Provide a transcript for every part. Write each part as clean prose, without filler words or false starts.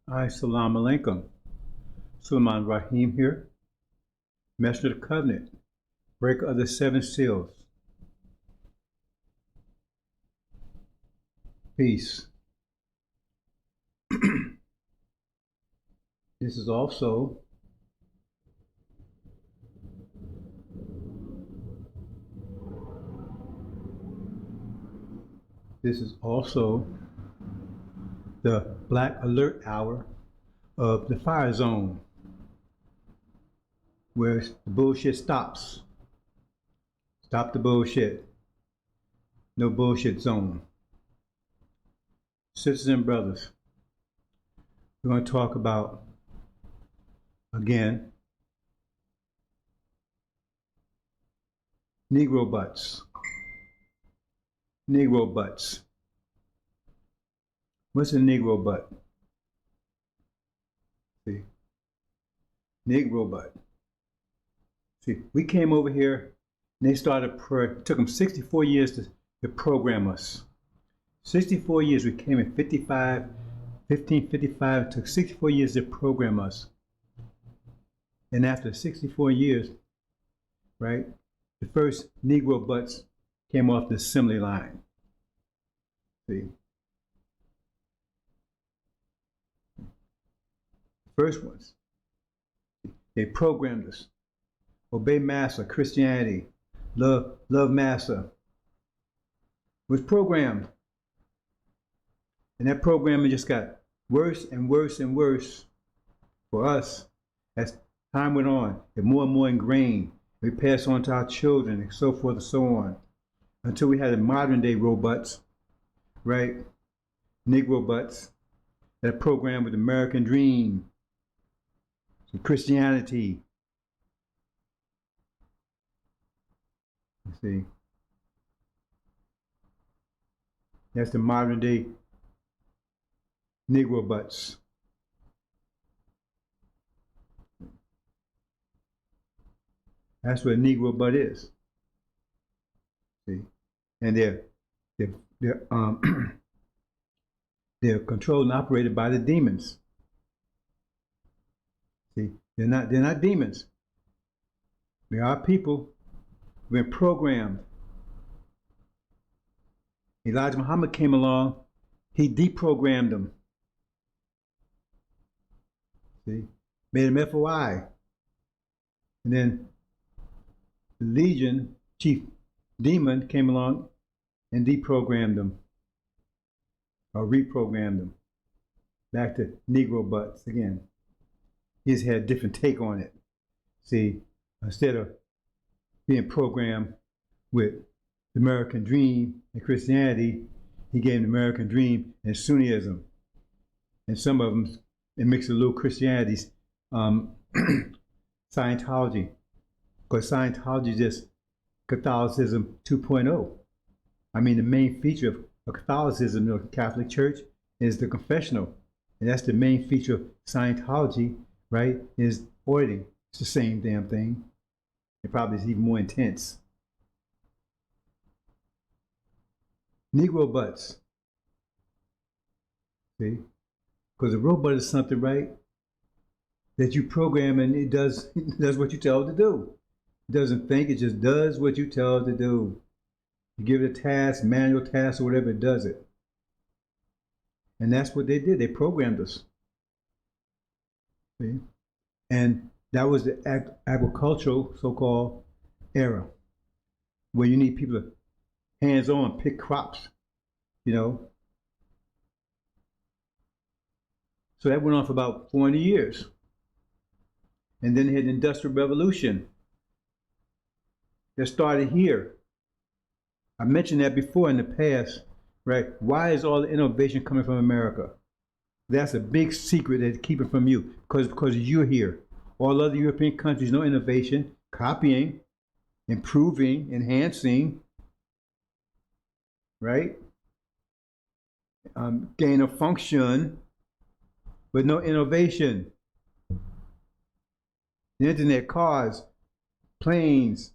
Salam alaikum. Sulaiman Rahim here, Messenger of the Covenant, breaker of the seven seals. Peace. This is also the Black Alert Hour of the Fire Zone, where the bullshit stops. Stop the bullshit. No bullshit zone. Sisters and brothers, we're going to talk about, again, Negrobots. Negrobots. What's a Negrobot? See, Negrobot. See, we came over here and they started prayer. It took them 64 years to program us. 64 years. We came in 1555. It took 64 years to program us. And after 64 years, right, the first Negrobots came off the assembly line. See? First ones. They programmed us. Obey Master, Christianity, love Master. Was programmed. And that programming just got worse and worse and worse for us as time went on. It more and more ingrained. We passed on to our children and so forth and so on. Until we had the modern day robots, right? Negrobots that are programmed with the American dream, Christianity. You see? That's the modern day Negrobots. That's what a Negrobot is. See? And they're controlled and operated by the demons. See, they're not demons. They are people. We've been programmed. Elijah Muhammad came along, he deprogrammed them. See, made them FOI. And then the Legion chief demon came along and deprogrammed them, or reprogrammed them back to Negrobots again. He's had a different take on it. See, instead of being programmed with the American dream and Christianity, he gave the American dream and Sunnism. And some of them, they mixed a little Christianity, Scientology. Because Scientology is just Catholicism 2.0. I mean, the main feature of Catholicism, the Catholic Church, is the confessional. And that's the main feature of Scientology, right, is auditing. It's the same damn thing. It probably is even more intense. Negrobots. See? Because a robot is something, right, that you program and it does what you tell it to do. It doesn't think, it just does what you tell it to do. You give it a task, manual task, or whatever, it does it. And that's what they did. They programmed us. See? And that was the agricultural, so-called, era, where you need people to hands-on pick crops, you know. So that went on for about 400 years. And then they had the Industrial Revolution that started here. I mentioned that before in the past, right? Why is all the innovation coming from America? That's a big secret that's keeping from you, because you're here. All other European countries, no innovation, copying, improving, enhancing, right? Gain of function, but no innovation. The internet, cars, planes,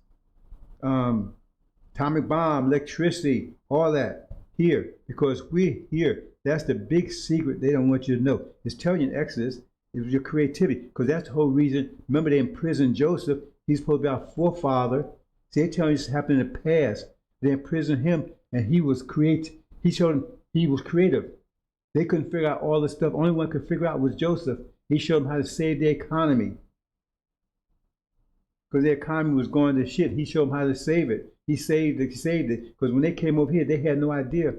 atomic bomb, electricity, all that here, because we're here. That's the big secret they don't want you to know. It's telling you in Exodus, it was your creativity, because that's the whole reason. Remember, they imprisoned Joseph. He's supposed to be our forefather. See, they tell you this happened in the past. They imprisoned him, and he was He showed them he was creative. They couldn't figure out all this stuff. Only one could figure out was Joseph. He showed them how to save the economy, because the economy was going to shit. He showed them how to save it. He saved it. Because when they came over here, they had no idea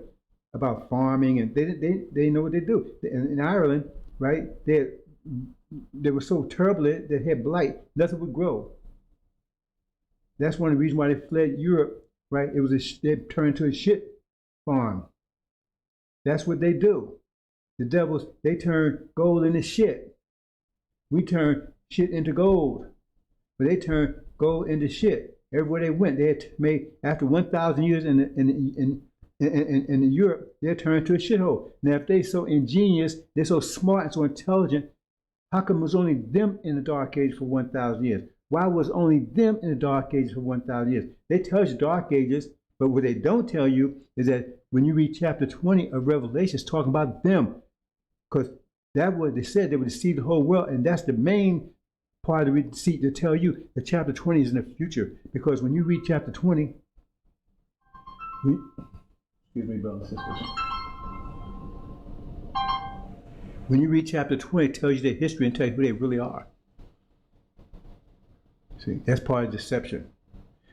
about farming, and they didn't know what they do. In Ireland, right? They were so turbulent, they had blight. Nothing would grow. That's one of the reasons why they fled Europe, right? It was they turned into a shit farm. That's what they do. The devils, they turn gold into shit. We turn shit into gold, but they turn gold into shit. Everywhere they went, they had made, after 1,000 years in Europe, they turned into a shithole. Now, if they're so ingenious, they're so smart and so intelligent, how come it was only them in the Dark Age for 1,000 years? Why was only them in the Dark Ages for 1,000 years? They tell you Dark Ages, but what they don't tell you is that when you read chapter 20 of Revelation, it's talking about them. Because that's what they said, they would deceive the whole world, and that's the main part of the deceit to tell you that chapter 20 is in the future. Because when you read chapter 20, excuse me, brothers and sisters. When you read chapter 20, it tells you their history and tells you who they really are. See, that's part of deception.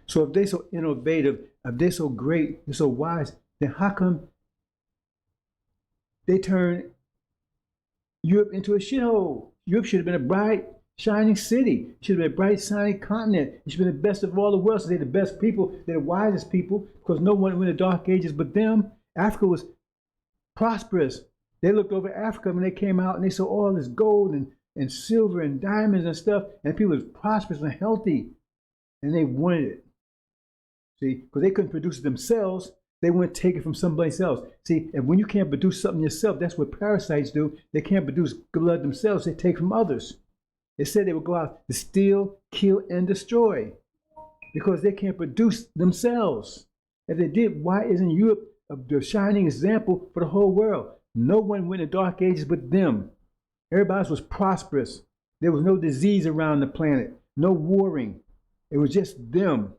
So if they're so innovative, if they're so great, they're so wise, then how come they turn Europe into a shithole? Europe should have been a bright, shining city. It should have been a bright, shining continent. It should have been the best of all the world. So they're the best people, they're the wisest people, because no one went in the Dark Ages but them. Africa was prosperous. They looked over Africa when they came out and they saw all this gold and silver and diamonds and stuff, and people was prosperous and healthy, and they wanted it. See, because they couldn't produce it themselves, they wouldn't take it from someplace else. See, and when you can't produce something yourself, that's what parasites do. They can't produce blood themselves, they take from others. They said they would go out to steal, kill, and destroy, because they can't produce themselves. If they did, why isn't Europe the shining example for the whole world? No one went in the Dark Ages but them. Everybody else was prosperous. There was no disease around the planet, no warring. It was just them.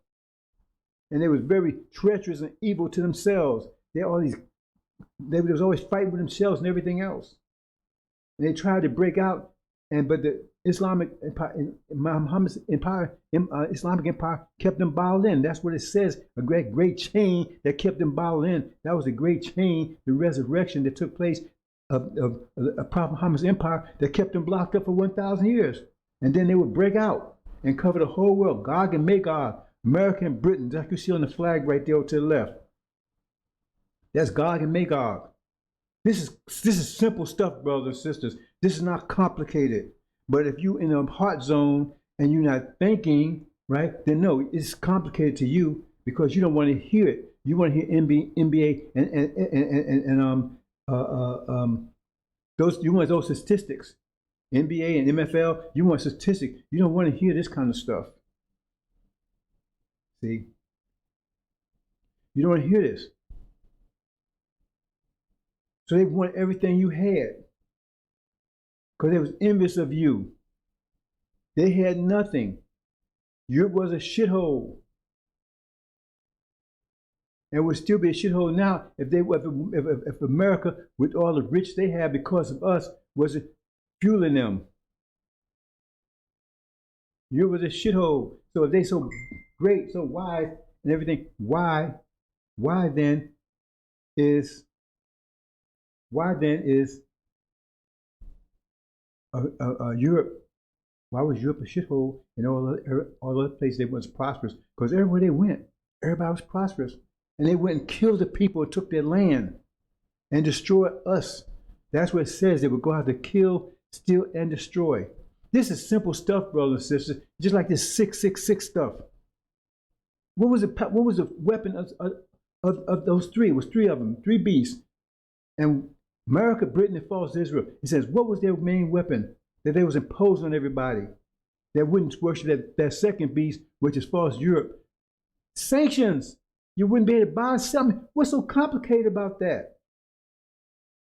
And they was very treacherous and evil to themselves. They was always fighting with themselves and everything else. And they tried to break out, but the Islamic Empire, Muhammad's empire, Islamic Empire kept them bottled in. That's what it says. A great chain that kept them bottled in. That was a great chain, the resurrection that took place of Prophet Muhammad's empire that kept them blocked up for 1,000 years. And then they would break out and cover the whole world. Gog and Magog, America and Britain, like you see on the flag right there to the left. That's Gog and Magog. This is simple stuff, brothers and sisters. This is not complicated. But if you in a heart zone and you're not thinking, right, then no, it's complicated to you because you don't want to hear it. You want to hear NBA and you want those statistics. NBA and MFL, you want statistics. You don't want to hear this kind of stuff. See? You don't want to hear this. So they want everything you had. Because they was envious of you. They had nothing. Europe was a shithole. And would still be a shithole now if America, with all the rich they have because of us, was fueling them. Europe was a shithole. So if they so great, so wise, and everything, why then is Europe? Why was Europe a shithole and all other places they was prosperous? Because everywhere they went, everybody was prosperous. And they went and killed the people and took their land and destroyed us. That's what it says. They would go out to kill, steal, and destroy. This is simple stuff, brothers and sisters. Just like this 666 stuff. What was the weapon of those three? It was three of them, three beasts. And America, Britain, and false Israel. It says, what was their main weapon that they was imposing on everybody that wouldn't worship that second beast, which is false Europe? Sanctions. You wouldn't be able to buy something. What's so complicated about that?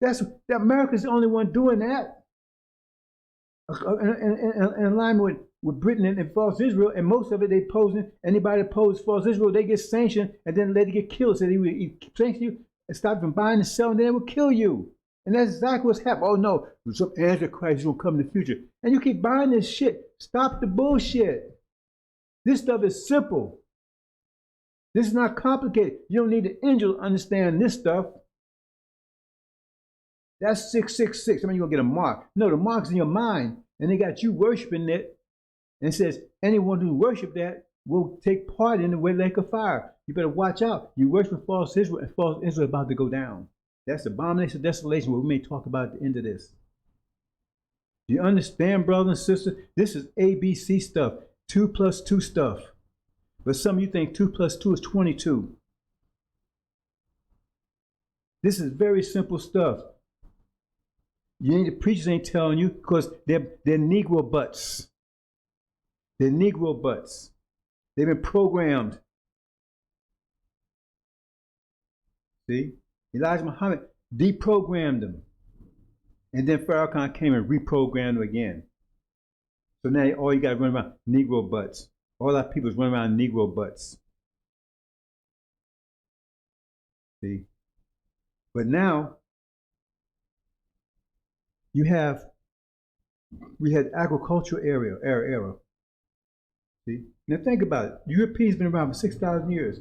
America's the only one doing that. In alignment with Britain and false Israel, and most of it they posing. Anybody that poses false Israel, they get sanctioned and then let it get killed. So he sanction you and stop from buying and selling, then they will kill you. And that's exactly what's happening. Oh no, some Antichrist is gonna come in the future, and you keep buying this shit. Stop the bullshit. This stuff is simple. This is not complicated. You don't need an angel to understand this stuff. That's 666. I mean, you're going to get a mark. No, the mark's in your mind. And they got you worshiping it. And it says, anyone who worship that will take part in the way lake of fire. You better watch out. You worship false Israel, and false Israel is about to go down. That's the abomination of desolation, what we may talk about at the end of this. Do you understand, brothers and sisters? This is ABC stuff. 2 plus 2 stuff. But some of you think 2 plus 2 is 22. This is very simple stuff. The preachers ain't telling you because they're Negrobots. They're Negrobots. They've been programmed. See? Elijah Muhammad deprogrammed them. And then Farrakhan came and reprogrammed them again. So now all you got to run around Negrobots. All our people is running around Negrobots. See? But now, we had agricultural era. See? Now think about it. Europeans been around for 6,000 years.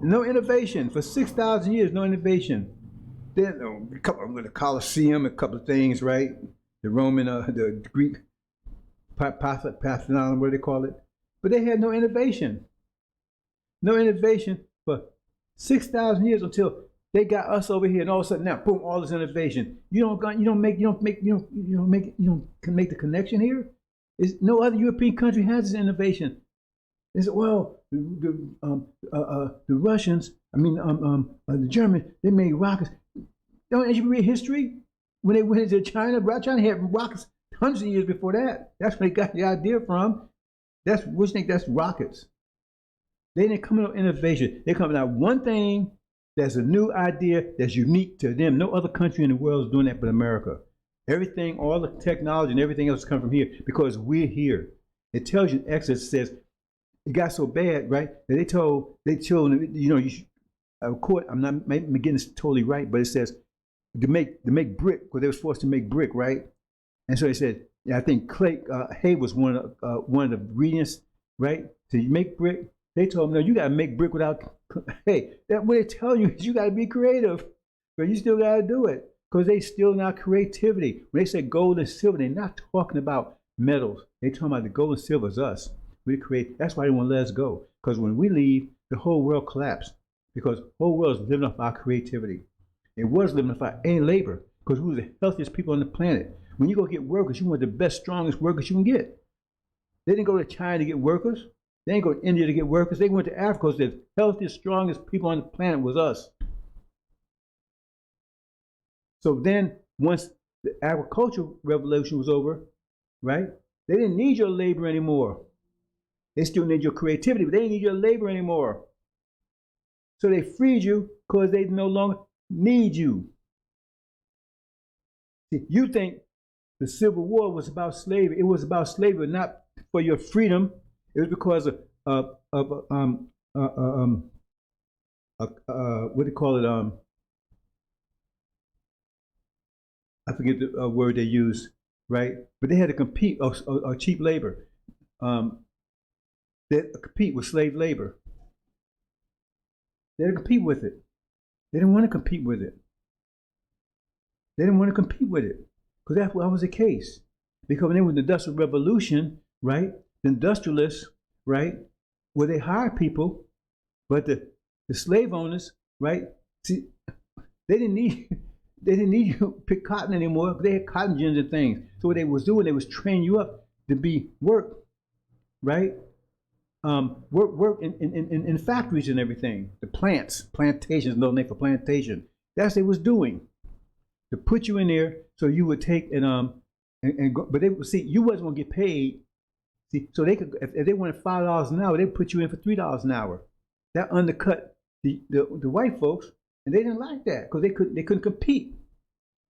No innovation. For 6,000 years, no innovation. Then a couple with the Colosseum, a couple of things, right? The Roman, the Greek, Parthenon, what do they call it? But they had no innovation. No innovation for 6,000 years until they got us over here, and all of a sudden now, boom, all this innovation. You can make the connection here. No other European country has this innovation. They said, well, the Russians, the Germans, they made rockets. Don't you read history? When they went into China had rockets hundreds of years before that. That's where they got the idea from. What you think that's rockets? They didn't come up with innovation. They come out one thing that's a new idea that's unique to them. No other country in the world is doing that but America. Everything, all the technology and everything else come from here because we're here. It tells you in Exodus, says it got so bad, right? That they told you should, court. I'm not getting this totally right, but it says to make brick, because they was forced to make brick, right? And so they said, yeah, I think clay, hay was one of the ingredients, right? To make brick. They told them, no, you gotta make brick without hay. That what they tell you is you gotta be creative, but you still gotta do it because they still not creativity. When they say gold and silver, they're not talking about metals. They talking about the gold and silver is us. We create. That's why they won't let us go. Because when we leave, the whole world collapsed. Because the whole world is living off our creativity. It was living off our labor. Because we were the healthiest people on the planet. When you go get workers, you want the best, strongest workers you can get. They didn't go to China to get workers. They didn't go to India to get workers. They went to Africa because the healthiest, strongest people on the planet was us. So then, once the agricultural revolution was over, right? They didn't need your labor anymore. They still need your creativity, but they didn't need your labor anymore. So they freed you because they no longer need you. See, you think the Civil War was about slavery. It was about slavery, not for your freedom. It was because of what do you call it? I forget the word they use, right? But they had to compete or cheap labor. They had to compete with slave labor. They had to compete with it. They didn't want to compete with it. They didn't want to compete with it because that was the case. Because when they were in the Industrial Revolution, right? The industrialists, right? Well, they hired people, but the slave owners, right? See, they didn't need you to pick cotton anymore. They had cotton gins and things. So what they was doing, they was training you up to be work, right? Work in factories and everything. The plantations, no name for plantation. That's what they was doing. To put you in there so you would take and go, but they would see you wasn't gonna get paid. See, so they could if they wanted $5 an hour, they'd put you in for $3 an hour. That undercut the white folks, and they didn't like that because they couldn't compete.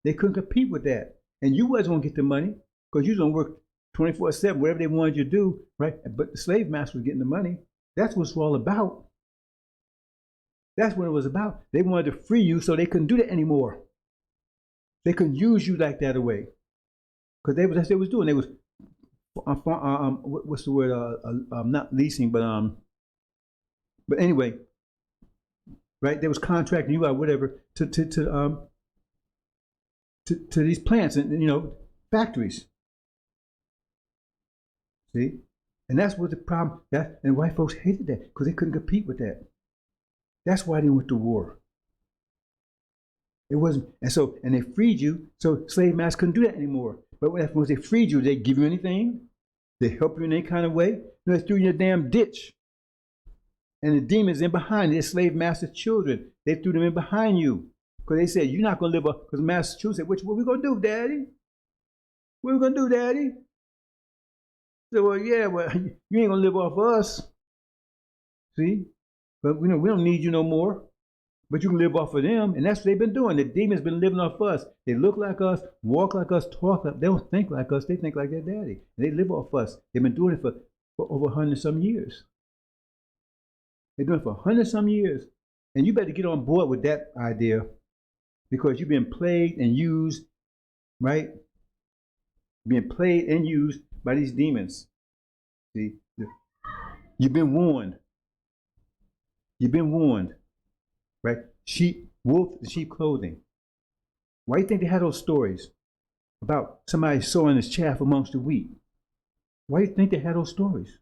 They couldn't compete with that. And you wasn't going to get the money because you was going to work 24/7, whatever they wanted you to do, right? But the slave master was getting the money. That's what it's all about. That's what it was about. They wanted to free you so they couldn't do that anymore. They couldn't use you like that away. Because that's what they was doing. They was, what's the word? Not leasing, but anyway, right? They was contracting you out, whatever, to these plants and, you know, factories. See? And that's what the problem, and white folks hated that because they couldn't compete with that. That's why they went to war. It wasn't, and they freed you, so slave masters couldn't do that anymore. But once they freed you, they give you anything? They help you in any kind of way? No, they threw you in a damn ditch. And the demons in behind, they're slave master's children. They threw them in behind you. Because they said, you're not going to live up, because the master's children said, what we going to do, Daddy? What are we going to do, Daddy? They said, well, yeah, well, you ain't going to live off us. See? But we don't need you no more. But you can live off of them, and that's what they've been doing. The demons been living off us. They look like us, walk like us, talk like us. They don't think like us. They think like their daddy. And they live off us. They've been doing it for over 100-some years. They're doing it for 100-some years. And you better get on board with that idea because you've been played and used, right? Being played and used by these demons. See? You've been warned. You've been warned. Right? Sheep, wolf in sheep clothing. Why do you think they had those stories about somebody sowing his chaff amongst the wheat? Why do you think they had those stories?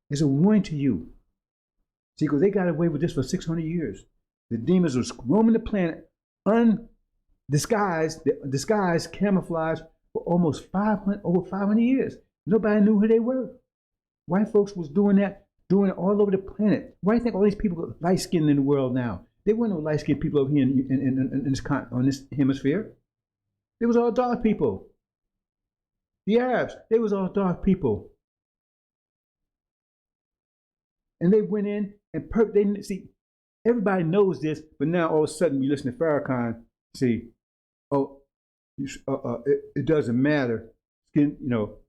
It's a warning to you. See, because they got away with this for 600 years. The demons was roaming the planet undisguised, camouflaged for almost over 500 years. Nobody knew who they were. White folks was doing that. Doing it all over the planet. Why do you think all these people are light-skinned in the world now? There weren't no light-skinned people over here on this hemisphere. They was all dark people. The Arabs, they was all dark people. And they went in and see, everybody knows this, but now all of a sudden you listen to Farrakhan, see, it doesn't matter. You know,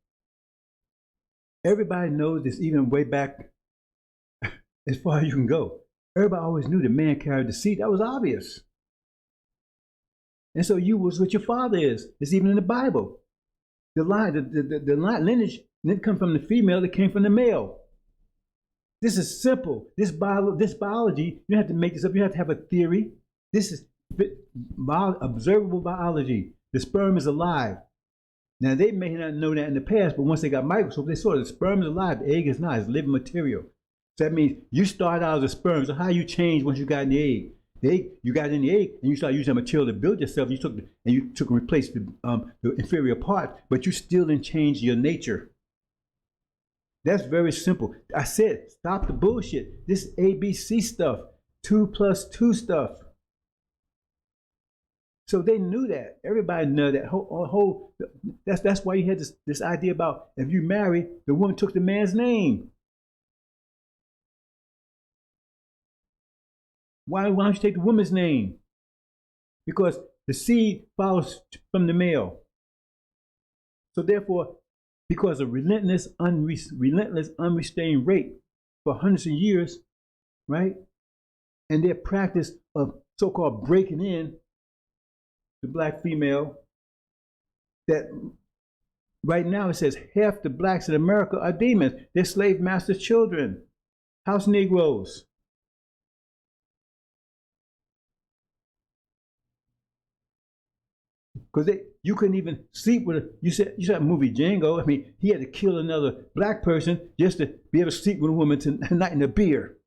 everybody knows this even way back as far as you can go. Everybody always knew the man carried the seed. That was obvious. And so you was what your father is. It's even in the Bible. The lineage didn't come from the female, it came from the male. This is simple. This biology, you have to make this up. You have to have a theory. This is observable biology. The sperm is alive. Now, they may not know that in the past, but once they got microscopes, they saw the sperm is alive. The egg is not. It's living material. So that means you start out as a sperm. So how you change once you got in the egg? The egg, you got in the egg, and you start using that material to build yourself. You took and replaced the inferior part, but you still didn't change your nature. That's very simple. I said, stop the bullshit. This ABC stuff, 2 + 2 stuff. So they knew that. Everybody knew that. That's why you had this idea about if you marry, the woman took the man's name. Why don't you take the woman's name? Because the seed follows from the male. So therefore, because of relentless, unrestrained rape for hundreds of years, right? And their practice of so-called breaking in the black female, that right now it says half the blacks in America are demons. They're slave masters' children, house Negroes. Because you couldn't even sleep with her. You saw that movie Django. I mean, he had to kill another black person just to be able to sleep with a woman tonight in a beer.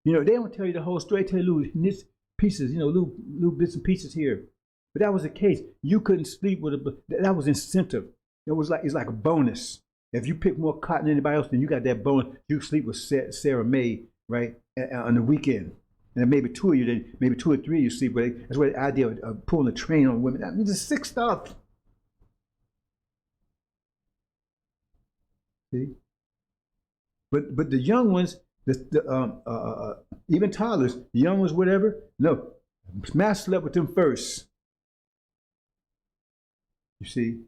You know, they don't tell you the whole story. They tell you little pieces, you know, little bits and pieces here. But that was the case. You couldn't sleep with a, that was incentive. It's like a bonus. If you pick more cotton than anybody else, then you got that bonus. You sleep with Sarah Mae, right, on the weekend. And then maybe 2 of you, then maybe 2 or 3 of you sleep with it. That's what the idea of pulling a train on women. I mean, it's sick stuff. See? But the young ones, even toddlers, the young ones, whatever, no, mass slept with them first. You see?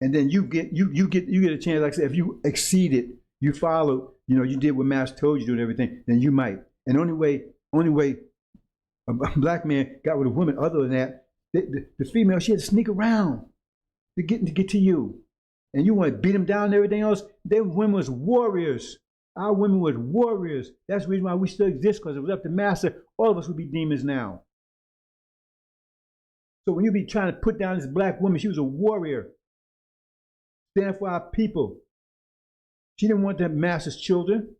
And then you get a chance, like I said, if you exceeded, you followed, you did what Master told you to do and everything, then you might. And the only way a black man got with a woman other than that, the female, she had to sneak around to get to you. And you want to beat them down and everything else. Them women was warriors. Our women was warriors. That's the reason why we still exist, because if it was up to Master, all of us would be demons now. So when you be trying to put down this black woman, she was a warrior. Stand for our people. She didn't want that Master's children.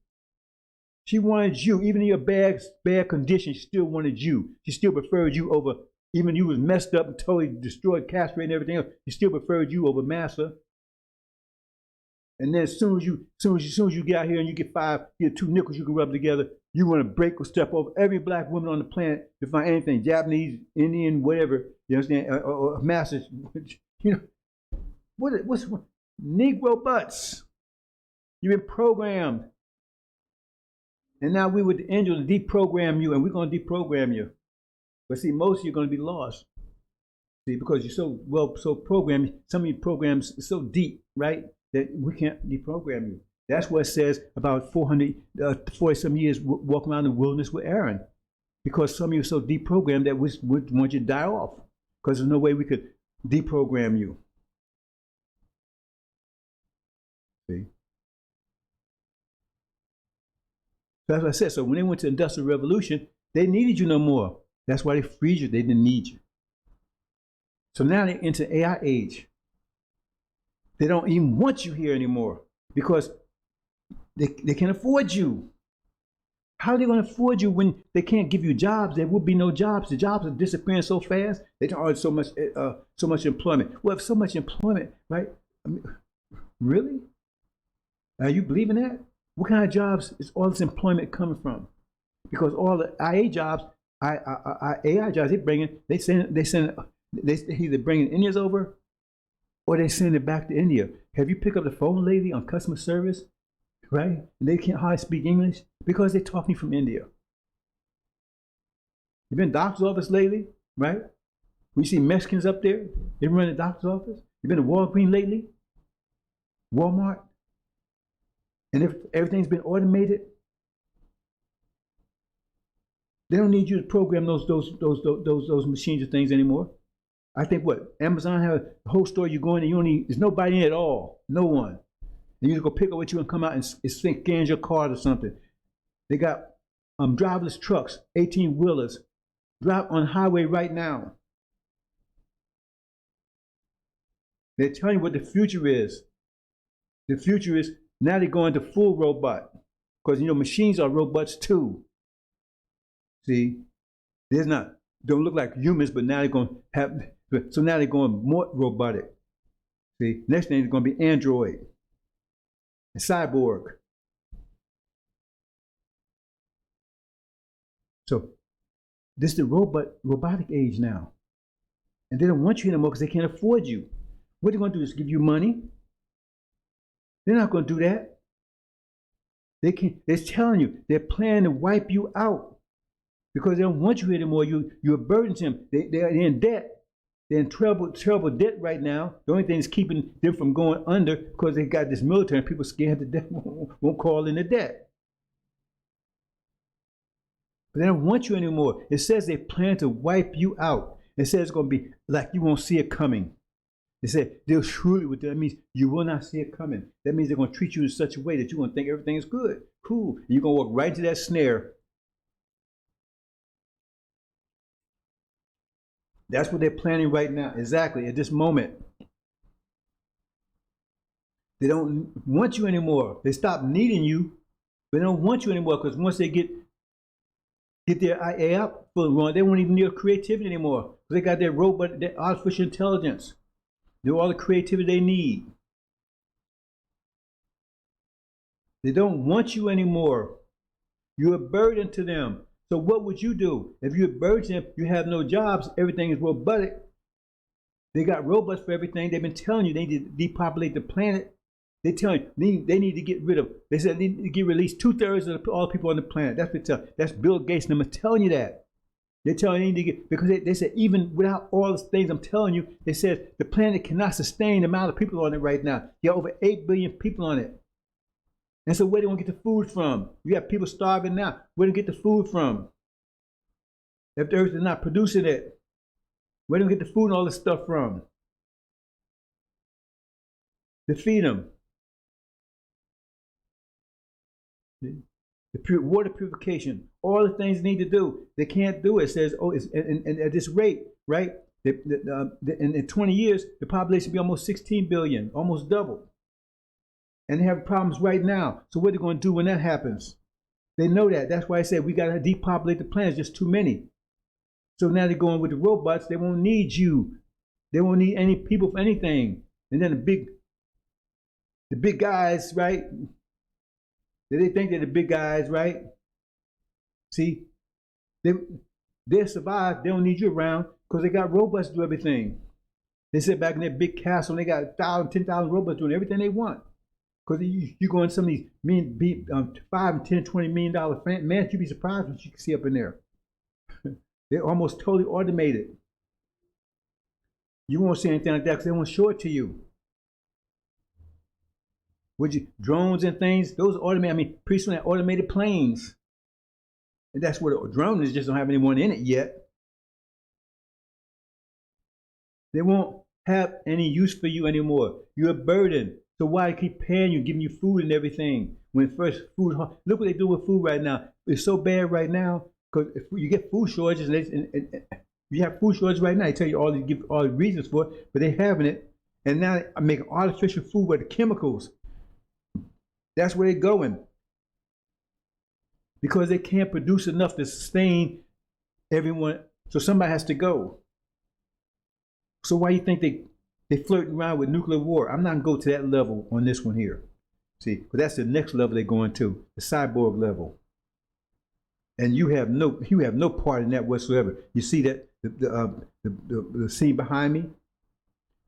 She wanted you. Even in your bad condition, she still wanted you. She still preferred you over, even you was messed up and totally destroyed, castrated and everything else. She still preferred you over Master. And then as soon as you get out here and you get two nickels you can rub together, you want to break or step over every black woman on the planet to find anything, Japanese, Indian, whatever, you understand, or Masters, what's Negro butts? You've been programmed. And now we with the angel to deprogram you, and we're going to deprogram you. But see, most of you are going to be lost. See, because you're so programmed, some of your programs are so deep, right, that we can't deprogram you. That's what it says about 40-some years walking around the wilderness with Aaron. Because some of you are so deprogrammed that we want you to die off. Because there's no way we could deprogram you. See? So that's what I said. So when they went to the Industrial Revolution, they needed you no more. That's why they freed you. They didn't need you. So now they're into AI age. They don't even want you here anymore because they can't afford you. How are they going to afford you when they can't give you jobs? There will be no jobs. The jobs are disappearing so fast. They don't have so much employment. Well, if so much employment, right? I mean, really? Are you believing that? What kind of jobs is all this employment coming from? Because all the AI jobs, they either bringing Indians over or they send it back to India. Have you picked up the phone lately on customer service, right? And they can't hardly speak English because they're talking from India. You've been to the doctor's office lately, right? When you see Mexicans up there, they run the doctor's office. You've been to Walgreens lately, Walmart, and if everything's been automated, they don't need you to program those machines and things anymore. I think what Amazon have a whole store you go in and there's nobody in it at all, no one. And you just go pick up what you and come out and scans your card or something. They got driverless trucks, 18-wheelers, drive on the highway right now. They're telling you what the future is. The future is now they're going to full robot because machines are robots too. See, don't look like humans, but now they're going to have. So now they're going more robotic. See, next thing is going to be android, and cyborg. So this is the robotic age now, and they don't want you anymore because they can't afford you. What they're going to do is give you money. They're not going to do that. They can't. They're telling you they're planning to wipe you out because they don't want you anymore. You're a burden to them. They're in debt. They're in terrible debt right now. The only thing that's keeping them from going under because they got this military and people scared that they won't call in the debt. But they don't want you anymore. It says they plan to wipe you out. It says it's going to be like you won't see it coming. They said they'll surely with that. That means you will not see it coming. That means they're going to treat you in such a way that you're going to think everything is good, cool. And you're going to walk right into that snare. That's what they're planning right now, exactly, at this moment. They don't want you anymore. They stop needing you, but they don't want you anymore because once they get their AI fully wrong, they won't even need creativity anymore. They got their robot, their artificial intelligence. They're all the creativity they need. They don't want you anymore. You're a burden to them. So what would you do? If you're a burden to them, you have no jobs, everything is robotic. They got robots for everything. They've been telling you they need to depopulate the planet. They're telling you they need to get rid of, they said they need to get released 2/3 of all the people on the planet. That's what that's Bill Gates and them are telling you that. They're telling you to get, because they said even without all the things I'm telling you, they said the planet cannot sustain the amount of people on it right now. You have over 8 billion people on it. And so where do they want to get the food from? You have people starving now. Where do they get the food from? If the earth is not producing it, where do we get the food and all this stuff from? To feed them. The water purification, all the things they need to do, they can't do it. It says, oh, and at this rate, right? In 20 years, the population will be almost 16 billion, almost double. And they have problems right now. So what are they going to do when that happens? They know that. That's why I said we got to depopulate the planet. There's just too many. So now they're going with the robots. They won't need you. They won't need any people for anything. And then the big guys, right? They think they're the big guys, right? See, they'll survive. They don't need you around because they got robots to do everything. They sit back in their big castle and they got 1,000, 10,000 robots doing everything they want. Because you go in some of these $5 and $10, $20 million man, you'd be surprised what you can see up in there. They're almost totally automated. You won't see anything like that because they won't show it to you. Drones and things, those are automated. I mean, pretty soon they're automated planes. And that's what a drone is, just don't have anyone in it yet. They won't have any use for you anymore. You're a burden. So why keep paying you, giving you food and everything? When first food, look what they do with food right now. It's so bad right now because if you get food shortages, and you have food shortages right now. They tell you give all the reasons for it, but they're having it. And now I'm making artificial food with the chemicals. That's where they're going. Because they can't produce enough to sustain everyone. So somebody has to go. So why do you think they flirting around with nuclear war? I'm not going to go to that level on this one here. See, because that's the next level they're going to, the cyborg level. And you have no part in that whatsoever. You see that the scene behind me?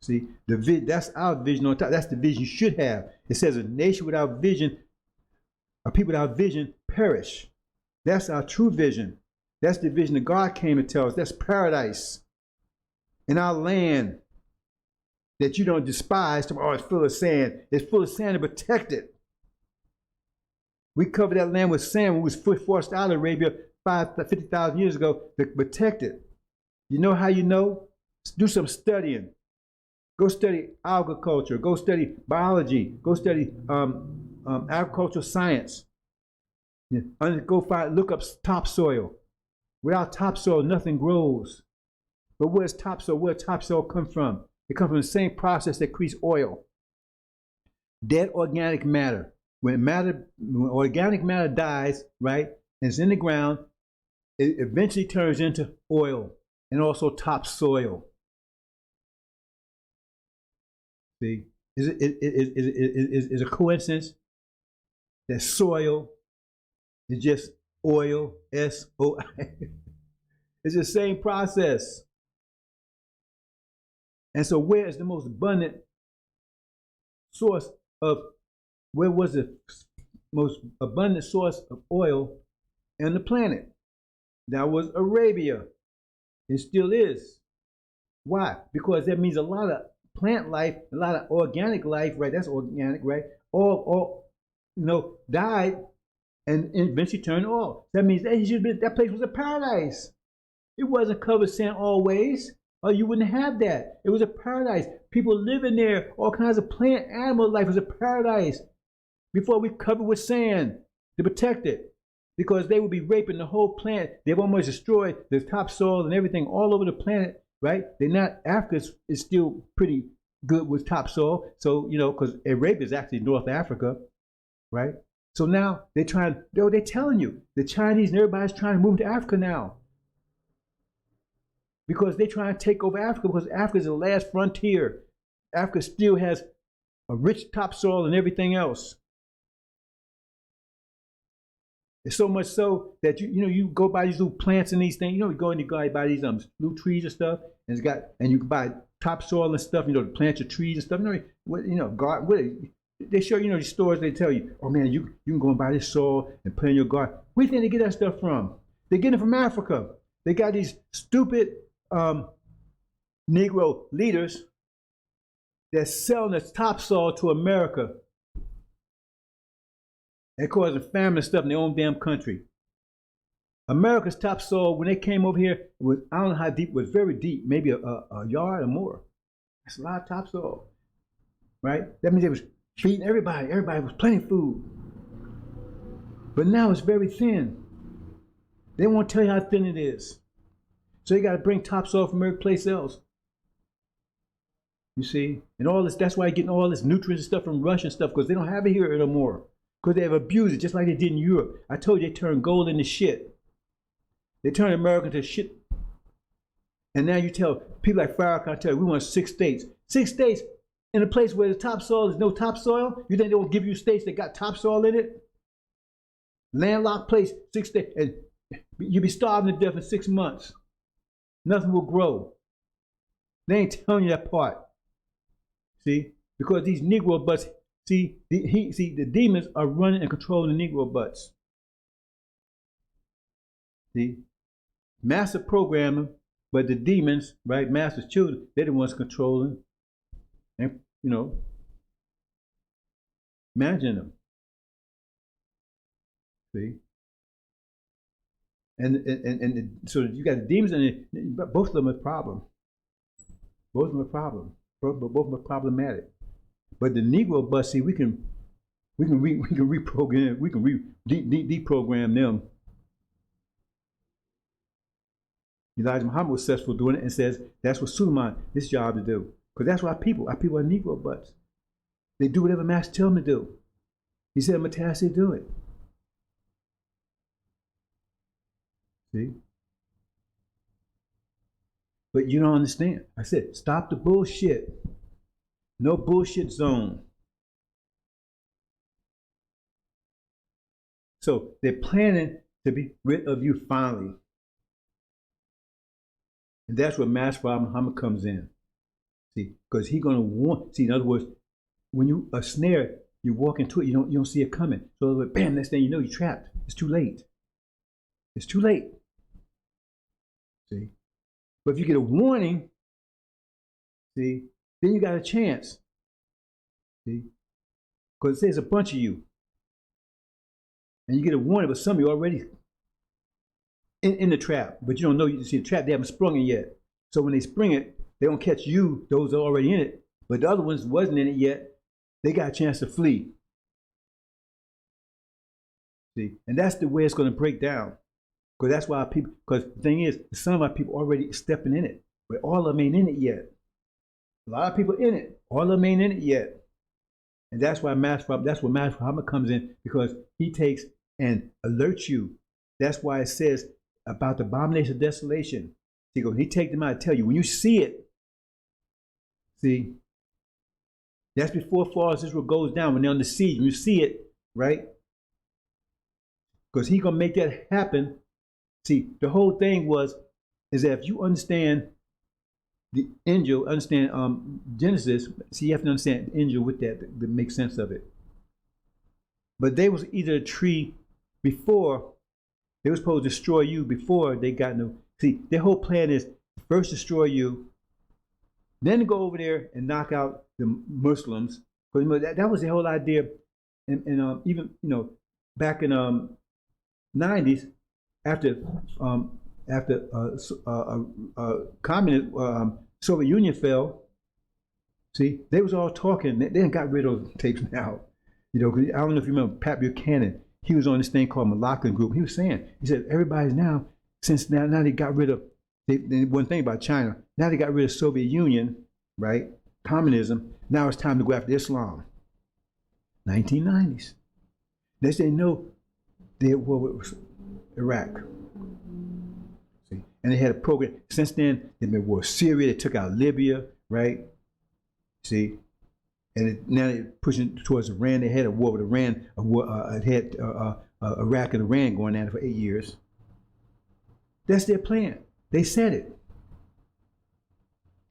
See, that's our vision on top. That's the vision you should have. It says a nation without vision, a people without vision perish. That's our true vision. That's the vision that God came to tell us. That's paradise. In our land that you don't despise. Oh, it's full of sand. It's full of sand to protect it. We covered that land with sand when we was forced out of Arabia 50,000 years ago to protect it. You know how you know? Do some studying. Go study agriculture. Go study biology. Go study agricultural science. Yeah. Look up topsoil. Without topsoil, nothing grows. But where's topsoil? Where does topsoil come from? It comes from the same process that creates oil. Dead organic matter. When organic matter dies, right, and it's in the ground, it eventually turns into oil and also topsoil. See, is it a coincidence that soil is just oil, S-O-I? It's the same process. And so where is the most abundant source of, where was the most abundant source of oil on the planet? That was Arabia. It still is. Why? Because that means a lot of plant life, a lot of organic life, right? That's organic, right? All died and eventually turned oil. That means that place was a paradise. It wasn't covered sand always. Or you wouldn't have that. It was a paradise. People living there, all kinds of plant, animal life was a paradise. Before we covered with sand to protect it. Because they would be raping the whole planet. They've almost destroyed the topsoil and everything all over the planet, right? Africa is still pretty good with topsoil. So, because Arabia is actually North Africa, right? So now they're telling you, the Chinese and everybody's trying to move to Africa now. Because they're trying to take over Africa, because Africa is the last frontier. Africa still has a rich topsoil and everything else. It's so much so that you go buy these little plants and these things. You go and you go buy these little trees and stuff, and you can buy topsoil and stuff. To plant your trees and stuff. They show these stores. They tell you, oh man, you can go and buy this soil and plant in your garden. Where do you think they get that stuff from? They get it from Africa. They got these stupid Negro leaders that's selling the topsoil to America and causing famine and stuff in their own damn country. America's topsoil, when they came over here, was, I don't know how deep, it was very deep, maybe a yard or more. That's a lot of topsoil, right? That means they was feeding everybody. Everybody was plenty of food. But now it's very thin. They won't tell you how thin it is. So you got to bring topsoil from every place else. You see? And all this, that's why you're getting all this nutrients and stuff from Russia and stuff, because they don't have it here no more. Because they have abused it just like they did in Europe. I told you they turned gold into shit. They turned America into shit. And now you tell people like Farrakhan, tell you, we want 6 states. 6 states in a place where the topsoil is no topsoil? You think they will give you states that got topsoil in it? Landlocked place, 6 states. And you'll be starving to death in 6 months. Nothing will grow. They ain't telling you that part. See? Because these Negrobots, the demons are running and controlling the Negrobots. See? Master programming, but the demons, right, master's children, they're the ones controlling and, managing them. See? And so you got the demons and both of them are a problem. Both of them are a problem. Both of them are problematic. But the Negrobots, see, we can reprogram, we can deprogram them. Elijah Muhammad was successful doing it and says that's what Suleiman, his job to do. Because that's what our people are Negrobots. They do whatever Master tells them to do. He said, I'm going to task they do it. See? But you don't understand. I said, stop the bullshit. No bullshit zone. So they're planning to be rid of you finally. And that's where Master Muhammad comes in. See, because he's going to want, see, in other words, when you a snare, you walk into it, you don't see it coming. So bam, next thing you know, you're trapped. It's too late. It's too late. See? But if you get a warning, see, then you got a chance. See? Because it says a bunch of you. And you get a warning, but some of you already in the trap. But you don't know, you see the trap, they haven't sprung it yet. So when they spring it, they don't catch you, those are already in it. But the other ones wasn't in it yet, they got a chance to flee. See? And that's the way it's going to break down. Because that's why people, because the thing is, some of our people already stepping in it, but all of them ain't in it yet. A lot of people in it, all of them ain't in it yet. And that's why Master Muhammad comes in, because he takes and alerts you. That's why it says about the abomination of desolation. He take them out and tell you, when you see it, see, that's before falls Israel goes down, when they're on the siege, when you see it, right? Because he's going to make that happen. See, the whole thing is that if you understand the angel, understand Genesis, see, you have to understand the angel with that to make sense of it. But they was either a tree before, they were supposed to destroy you before they got no, see, their whole plan is first destroy you, then go over there and knock out the Muslims. Because that was the whole idea, and even, back in 90s, after communist Soviet Union fell, see, they was all talking. They got rid of those tapes now. I don't know if you remember Pat Buchanan. He was on this thing called Malaccan Group. He was saying, he said, everybody's now, since now they got rid of, one thing about China, now they got rid of Soviet Union, right? Communism. Now it's time to go after Islam. 1990s. They say no, they war with Iraq. See? And they had a program. Since then, they've been war with Syria. They took out Libya, right? See? And now they're pushing towards Iran. They had a war with Iran. Iraq and Iran going at it for 8 years. That's their plan. They said it.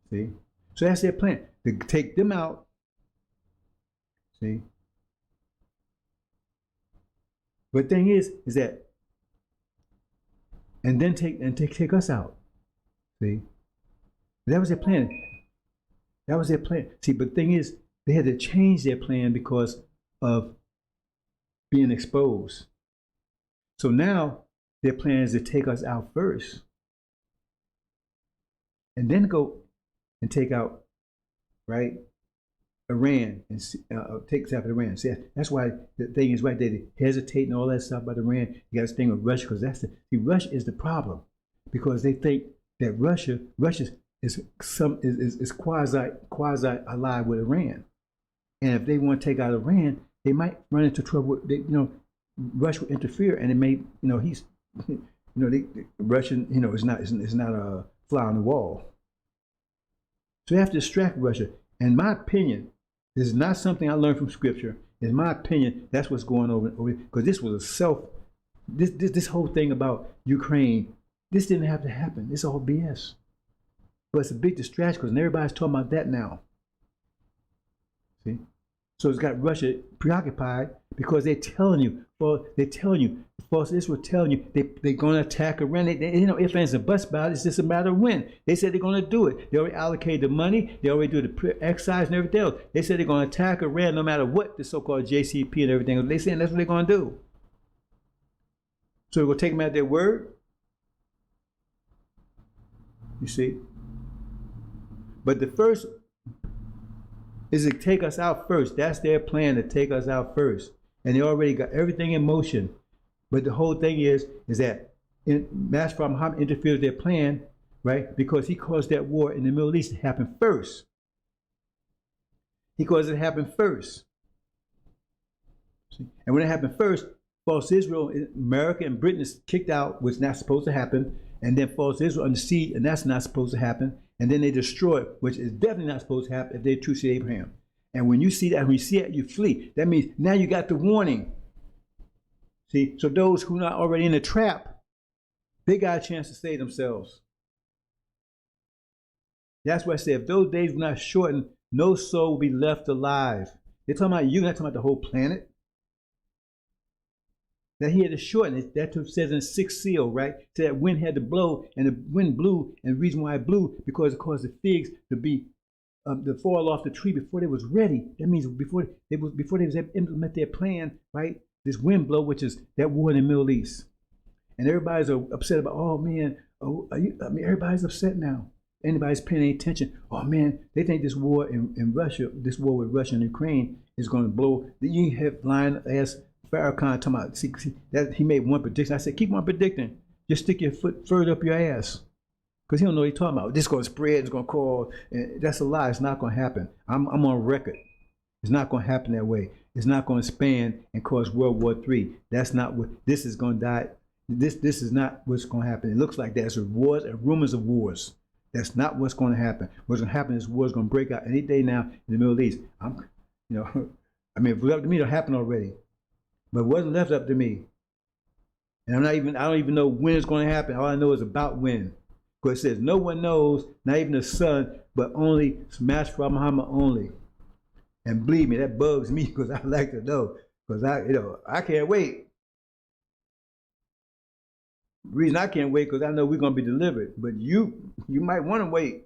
See? So that's their plan. To take them out. See? But the thing is that and then take us out. See, that was their plan. That was their plan. See, but the thing is, they had to change their plan because of being exposed. So now their plan is to take us out first, and then go and take out, right, Iran, and take us out of Iran. See, that's why the thing is right there, they hesitate and all that stuff about Iran. You got to stay with Russia, because Russia is the problem, because they think that Russia is quasi allied with Iran, and if they want to take out Iran, they might run into trouble. Russia will interfere, and it may, Russian, is not a fly on the wall. So they have to distract Russia. In my opinion, this is not something I learned from Scripture. In my opinion, that's what's going over because this was this whole thing about Ukraine. This didn't have to happen. It's all BS. But it's a big distraction because everybody's talking about that now. See? So it's got Russia preoccupied because they're telling you, false Israel telling you they're going to attack Iran. If ands and buts about it, it's just a matter of when. They said they're going to do it. They already allocated the money. They already do the excise and everything else. They said they're going to attack Iran no matter what the so-called JCP and everything else. They're saying that's what they're going to do. So we're going to take them at their word. You see? But the first is to take us out first. That's their plan, to take us out first. And they already got everything in motion. But the whole thing is that Master Muhammad interfered with their plan, right? Because he caused that war in the Middle East to happen first. He caused it to happen first. See? And when it happened first, false Israel, America and Britain is kicked out, which is not supposed to happen. And then false Israel under siege, and that's not supposed to happen. And then they destroy it, which is definitely not supposed to happen if they true to Abraham. And when you see that, you flee. That means now you got the warning. See, so those who are not already in the trap, they got a chance to save themselves. That's why I say if those days were not shortened, no soul will be left alive. They're talking about you, not talking about the whole planet. That he had to shorten it. That's what it says in the sixth seal, right? So that wind had to blow, and the wind blew, and the reason why it blew, because it caused the figs to fall off the tree before they was ready. That means before they was able to implement their plan, right? This wind blow, which is that war in the Middle East. And everybody's upset about, oh man, everybody's upset now. Anybody's paying any attention, oh man, they think this war in Russia, this war with Russia and Ukraine is going to blow. You have blind ass Farrakhan talking about, see, that he made one prediction. I said, keep on predicting. Just stick your foot further up your ass. Because he don't know what he's talking about. This is going to spread, it's going to cause. That's a lie. It's not going to happen. I'm on record. It's not going to happen that way. It's not going to span and cause World War III. That's not what, this is going to die. This is not what's going to happen. It looks like there's wars and rumors of wars. That's not what's going to happen. What's going to happen is war is going to break out any day now in the Middle East. If it was up to me, it'll happen already. But it wasn't left up to me. And I don't even know when it's going to happen. All I know is about when. Because it says no one knows, not even the Son, but only Master Muhammad only. And believe me, that bugs me because I like to know. Because I can't wait. The reason I can't wait because I know we're going to be delivered. But you might want to wait.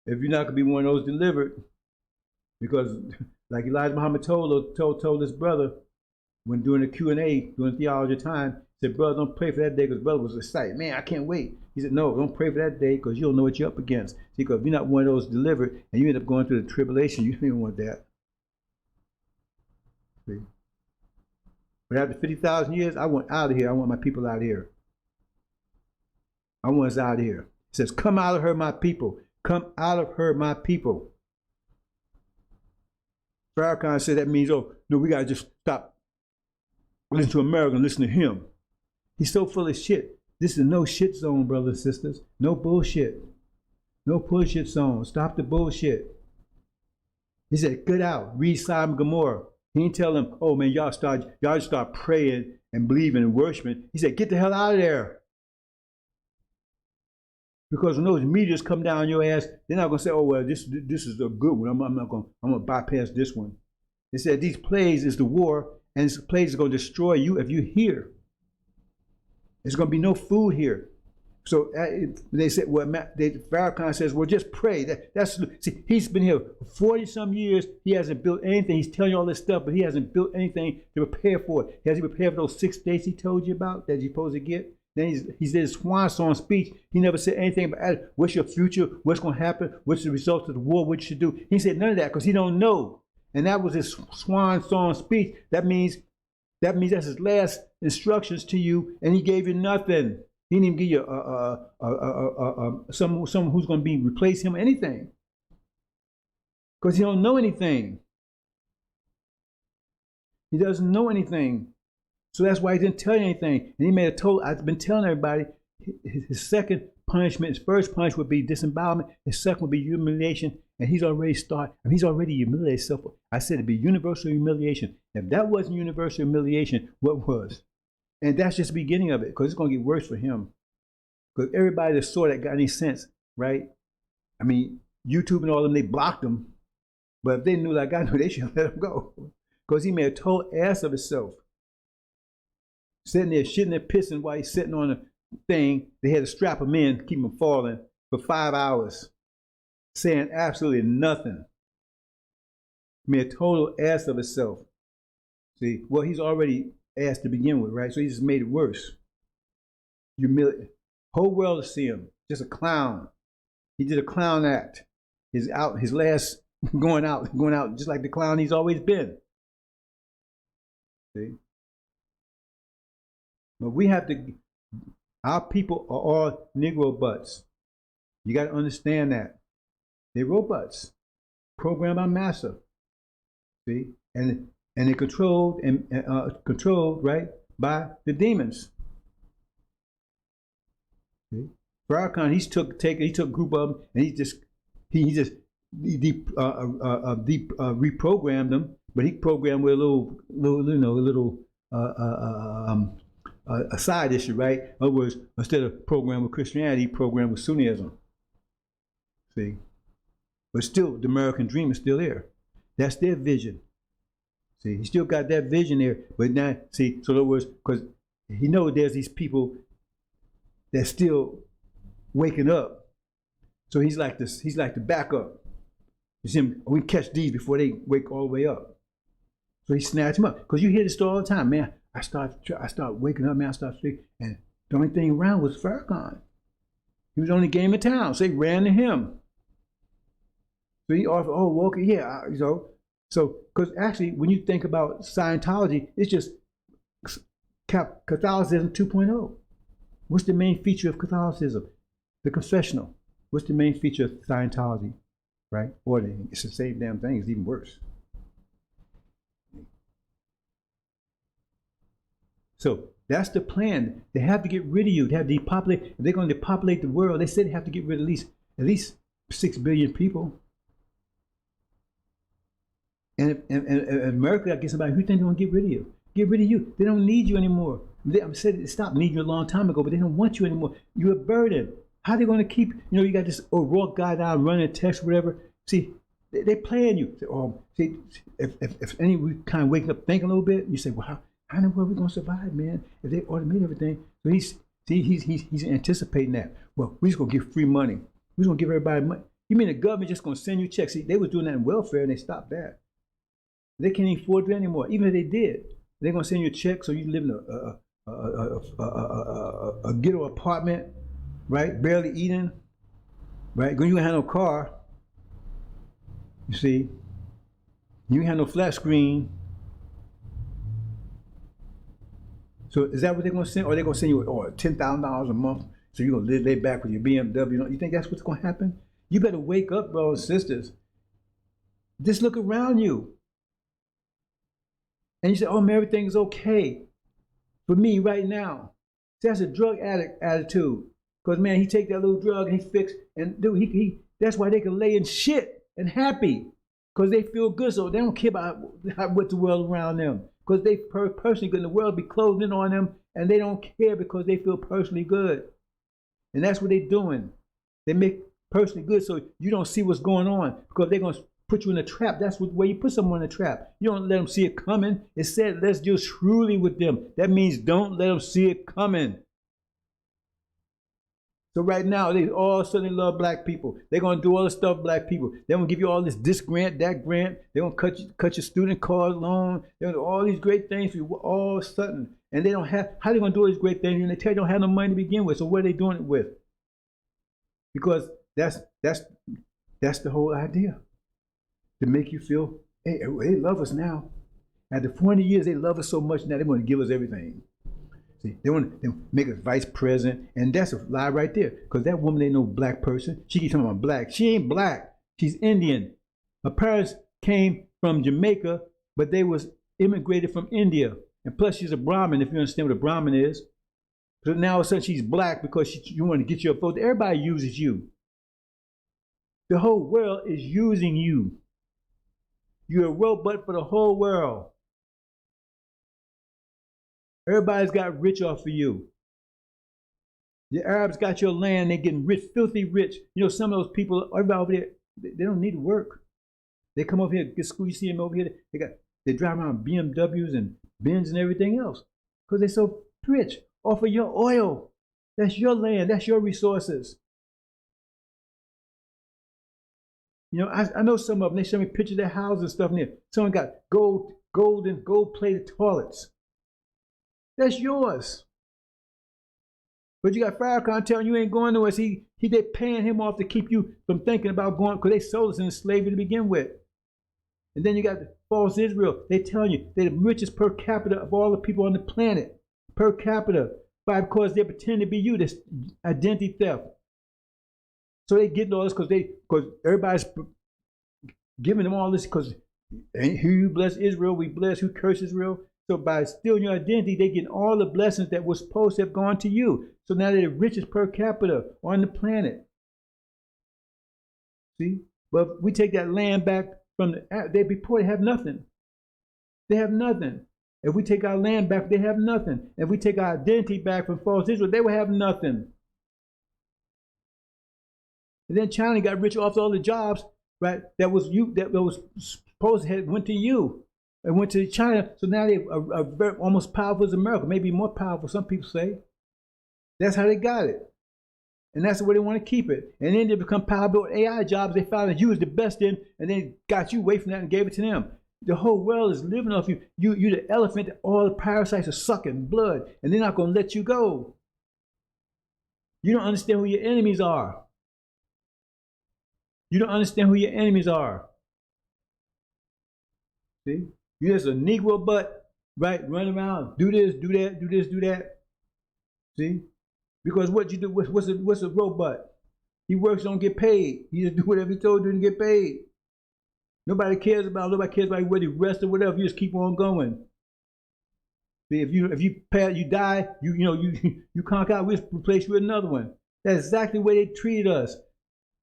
If you're not going to be one of those delivered. Because like Elijah Muhammad told his brother when doing the Q&A, during theology time, said, brother, don't pray for that day, because brother was excited. Man, I can't wait. He said, no, don't pray for that day because you don't know what you're up against. See, because if you're not one of those delivered and you end up going through the tribulation, you don't even want that. See? But after 50,000 years, I want out of here. I want my people out of here. I want us out of here. It says, come out of her, my people. Come out of her, my people. Farrakhan said that means, oh, no, we got to just stop. Listen to America and listen to him. He's so full of shit. This is a no shit zone, brothers and sisters. No bullshit. No bullshit zone. Stop the bullshit. He said, get out. Read Sodom and Gomorrah. He didn't tell them, oh man, y'all just start praying and believing and worshiping. He said, get the hell out of there. Because when those meteors come down your ass, they're not going to say, oh, well, this is a good one. I'm going to bypass this one. They said these plagues is the war, and this plagues is going to destroy you if you hear. There's going to be no food here. So they said, well, Farrakhan says, well, just pray. See, he's been here for 40 some years. He hasn't built anything. He's telling you all this stuff, but he hasn't built anything to prepare for it. Has he prepared for those 6 states he told you about that you're supposed to get? Then he did his swan song speech. He never said anything about what's your future, what's going to happen, what's the result of the war, what you should do. He said none of that because he don't know. And that was his swan song speech. That means that's his last instructions to you, and he gave you nothing. He didn't even give you someone who's going to replace him or anything, because he don't know anything. He doesn't know anything, so that's why he didn't tell you anything. And he made a total. I've been telling everybody his second punishment, his first punishment would be disembowelment. His second would be humiliation, and he's already he's already humiliated himself. I said it'd be universal humiliation. If that wasn't universal humiliation, what was? And that's just the beginning of it, because it's going to get worse for him. Because everybody that saw that got any sense, right? I mean, YouTube and all of them, they blocked him. But if they knew like I knew, they should let him go. Because he made a total ass of himself. Sitting there, shitting and pissing while he's sitting on a thing. They had to strap him in, keep him falling for 5 hours. Saying absolutely nothing. Made a total ass of himself. See, well, he's already ass to begin with, right? So he just made it worse. Whole world to see him, just a clown. He did a clown act. His last going out just like the clown he's always been. See? But we have to, our people are all Negrobots. You got to understand that. They're robots, programmed by massa. See? And they're controlled right, by the demons. See? Farrakhan, he took a group of them and he reprogrammed them, but he programmed with a side issue, right? In other words, instead of programmed with Christianity, he programmed with Sunnism. See, but still, the American dream is still there. That's their vision. See, he still got that vision there, but now, see, so in other words, because he knows there's these people that's still waking up. So he's like this, he's like the backup. You see him, we catch these before they wake all the way up. So he snatched them up. Because you hear this story all the time, man. I start waking up, man, I start sleeping, and the only thing around was Farrakhan. He was the only game in town, so they ran to him. So he offered, oh, okay, yeah, So, because actually, when you think about Scientology, it's just Catholicism 2.0. What's the main feature of Catholicism? The confessional. What's the main feature of Scientology, right? Or it's the same damn thing, it's even worse. So that's the plan. They have to get rid of you. They have to depopulate. If they're going to depopulate the world, they said they have to get rid of at least 6 billion people. And if America gets somebody, who think they're going to get rid of you? Get rid of you. They don't need you anymore. I said they stopped needing you a long time ago, but they don't want you anymore. You're a burden. How are they going to keep, you got this O'Rourke guy down running a test, whatever. See, they're playing you. See, if any kind of waking up thinking a little bit, you say, well, how in the world are we going to survive, man, if they automate everything? So he's anticipating that. Well, we're just going to give free money. We're going to give everybody money. You mean the government just going to send you checks? See, they was doing that in welfare and they stopped that. They can't even afford it anymore. Even if they did, they're going to send you a check so you live in a ghetto apartment, right? Barely eating, right? You don't have no car. You see, you ain't have no flat screen. So is that what they're going to send? Or they're going to send you $10,000 a month so you're going to lay back with your BMW? You think that's what's going to happen? You better wake up, brothers and sisters. Just look around you. And you say, oh man, everything's okay for me right now. See, that's a drug addict attitude. Because man, he take that little drug and he fix, and dude, that's why they can lay in shit and happy. Because they feel good, so they don't care about what the world around them. Because they personally good, and the world be closing in on them, and they don't care because they feel personally good. And that's what they're doing. They make personally good so you don't see what's going on, because they're going to put you in a trap. That's where you put someone in a trap. You don't let them see it coming. It said, let's deal shrewdly with them. That means don't let them see it coming. So right now, they all suddenly love black people. They're gonna do all this stuff, black people. They're gonna give you all this grant, that grant. They're gonna cut your student card loan. They're gonna do all these great things for you all of a sudden. And they don't have, how they gonna do all these great things? And they tell you they don't have no money to begin with. So what are they doing it with? Because that's the whole idea. To make you feel, hey, they love us now. After 40 years, they love us so much now they want to give us everything. See, they want to make us vice president, and that's a lie right there. Because that woman ain't no black person. She keeps talking about black. She ain't black. She's Indian. Her parents came from Jamaica, but they was immigrated from India. And plus, she's a Brahmin, if you understand what a Brahmin is. So now all of a sudden she's black because you want to get your vote. Everybody uses you. The whole world is using you. You're a robot for the whole world. Everybody's got rich off of you. The Arabs got your land, they're getting rich, filthy rich. You know, some of those people, everybody over there, they don't need to work. They come over here, get school, you see them over here, they drive around BMWs and Benz and everything else. Because they're so rich off of your oil. That's your land, that's your resources. You know, I know some of them, they show me pictures of their houses and stuff in there. Someone got gold-plated toilets. That's yours. But you got Farrakhan telling you ain't going nowhere. They paying him off to keep you from thinking about going, because they sold us into slavery to begin with. And then you got the false Israel. They telling you they're the richest per capita of all the people on the planet. Per capita. Because they pretend to be you. That's identity theft. So they get all this because everybody's giving them all this because who bless Israel, we bless. Who curse Israel? So by stealing your identity, they get all the blessings that were supposed to have gone to you. So now they're the richest per capita on the planet. See? But if we take that land back from they have nothing. They have nothing. If we take our land back, they have nothing. If we take our identity back from false Israel, they will have nothing. And then China got rich off all the jobs, right? That was supposed to have went to you. It went to China, so now they are very, almost powerful as America, maybe more powerful, some people say. That's how they got it. And that's the way they want to keep it. And then they become powerful with AI jobs they found that you was the best in, and then got you away from that and gave it to them. The whole world is living off you. You're the elephant that all the parasites are sucking blood, and they're not going to let you go. You don't understand who your enemies are. You don't understand who your enemies are. See? You're just a Negro butt, right? Run around, do this, do that, do this, do that. See? Because what you do, what's a robot? He works, don't get paid. He just do whatever he told you to get paid. Nobody cares about whether you rest or whatever. You just keep on going. See, if you die, you conk out, we'll replace you with another one. That's exactly the way they treated us.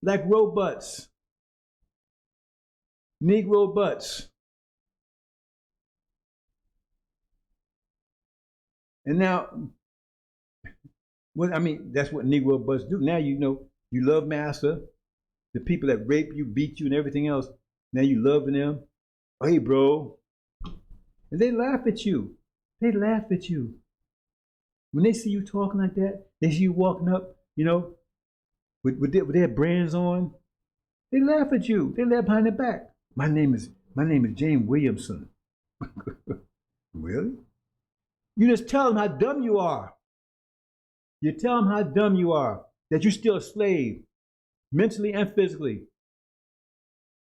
Like robots. Negrobots. And now, that's what Negrobots do. Now you love master, the people that rape you, beat you, and everything else. Now you loving them. Hey, bro. And they laugh at you. They laugh at you. When they see you talking like that, they see you walking up, with their brands on. They laugh at you. They laugh behind their back. My name is James Williamson. Really? You just tell them how dumb you are. You tell them how dumb you are, that you're still a slave, mentally and physically.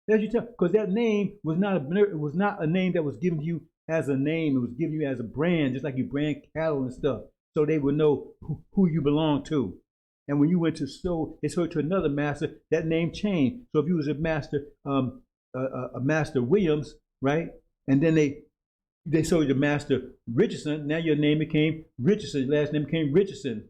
That's you tell, because that name was not a name that was given to you as a name. It was given you as a brand, just like you brand cattle and stuff, so they would know who you belong to. And when you went to they sold to another master, that name changed. So if you was a master Williams, right, and then they sold you to Master Richardson, now your name became Richardson. Your last name became Richardson.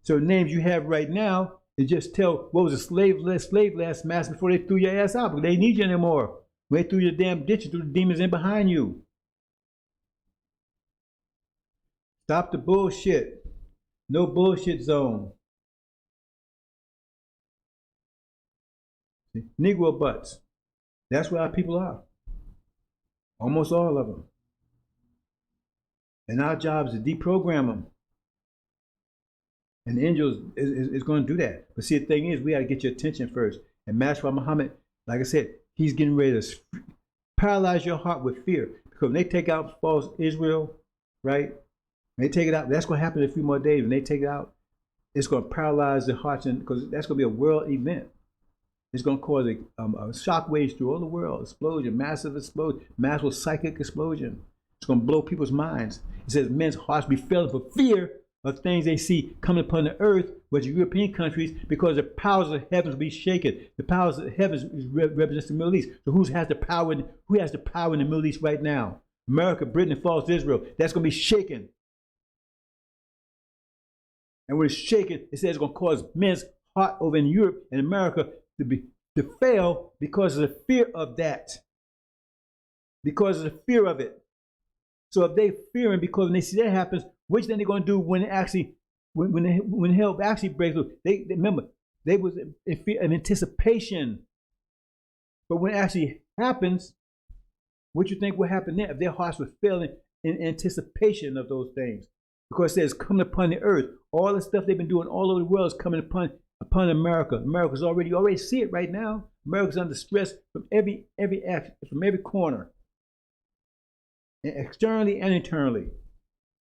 So the names you have right now, they just tell what was a slave last master before they threw your ass out, because they need you anymore. When they threw your damn ditch, threw the demons in behind you. Stop the bullshit. No bullshit zone. See? Negrobots. That's where our people are. Almost all of them. And our job is to deprogram them. And the angels is going to do that. But see, the thing is, we got to get your attention first. And Master Muhammad, like I said, he's getting ready to paralyze your heart with fear. Because when they take out false Israel, right? When they take it out, that's going to happen in a few more days. When they take it out, it's going to paralyze the hearts, because that's going to be a world event. It's going to cause a shock waves through all the world, explosion, massive explosion, massive psychic explosion. It's going to blow people's minds. It says men's hearts be filled for fear of things they see coming upon the earth, which European countries, because the powers of the heavens will be shaken. The powers of the heavens represents the Middle East. So who has the power in the Middle East right now? America, Britain, and false Israel. That's going to be shaken. And when it's shaken, it says it's going to cause men's heart over in Europe and America to fail because of the fear of that. Because of the fear of it. So if they fearing, because when they see that happens, which then they're going to do when it actually, when hell actually breaks through? They remember, they was in fear of anticipation. But when it actually happens, what you think will happen then if their hearts were failing in anticipation of those things? Because it says coming upon the earth, all the stuff they've been doing all over the world is coming upon America. America's you already see it right now. America's under stress from every action, from every corner, externally and internally.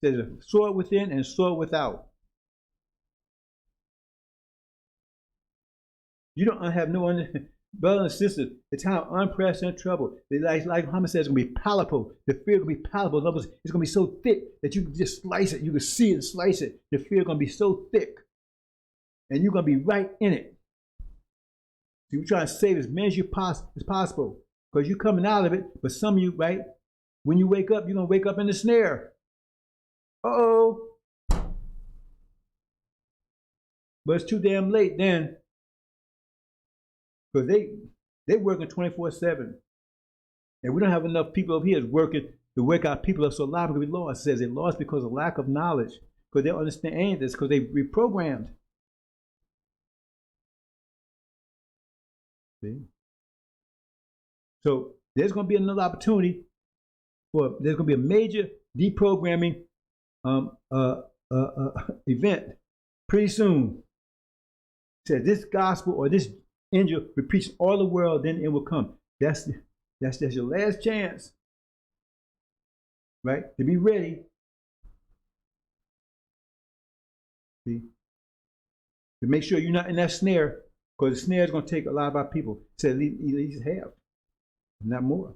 There's a sword within and a sword without. You don't have no one, brothers and sisters. The time of unprecedented trouble. Like Muhammad says, it's going to be palatable. The fear will be palatable. In other words, it's going to be so thick that you can just slice it. You can see it and slice it. The fear is going to be so thick. And you're going to be right in it. So you're trying to save as many as possible. Because you're coming out of it. But some of you, right, when you wake up, you're going to wake up in the snare. Uh-oh. But it's too damn late then. Because they're working 24/7. And we don't have enough people over here working to wake our people up. So a lot of people lost. It says they lost because of lack of knowledge. Because they don't understand any of this. Because they reprogrammed. See? So there's going to be another opportunity for, there's going to be a major deprogramming event pretty soon. Said this gospel or this angel will preach all the world, then it will come. That's your last chance, right? To be ready. See? To make sure you're not in that snare, because the snare is going to take a lot of our people. Said at least half, not more.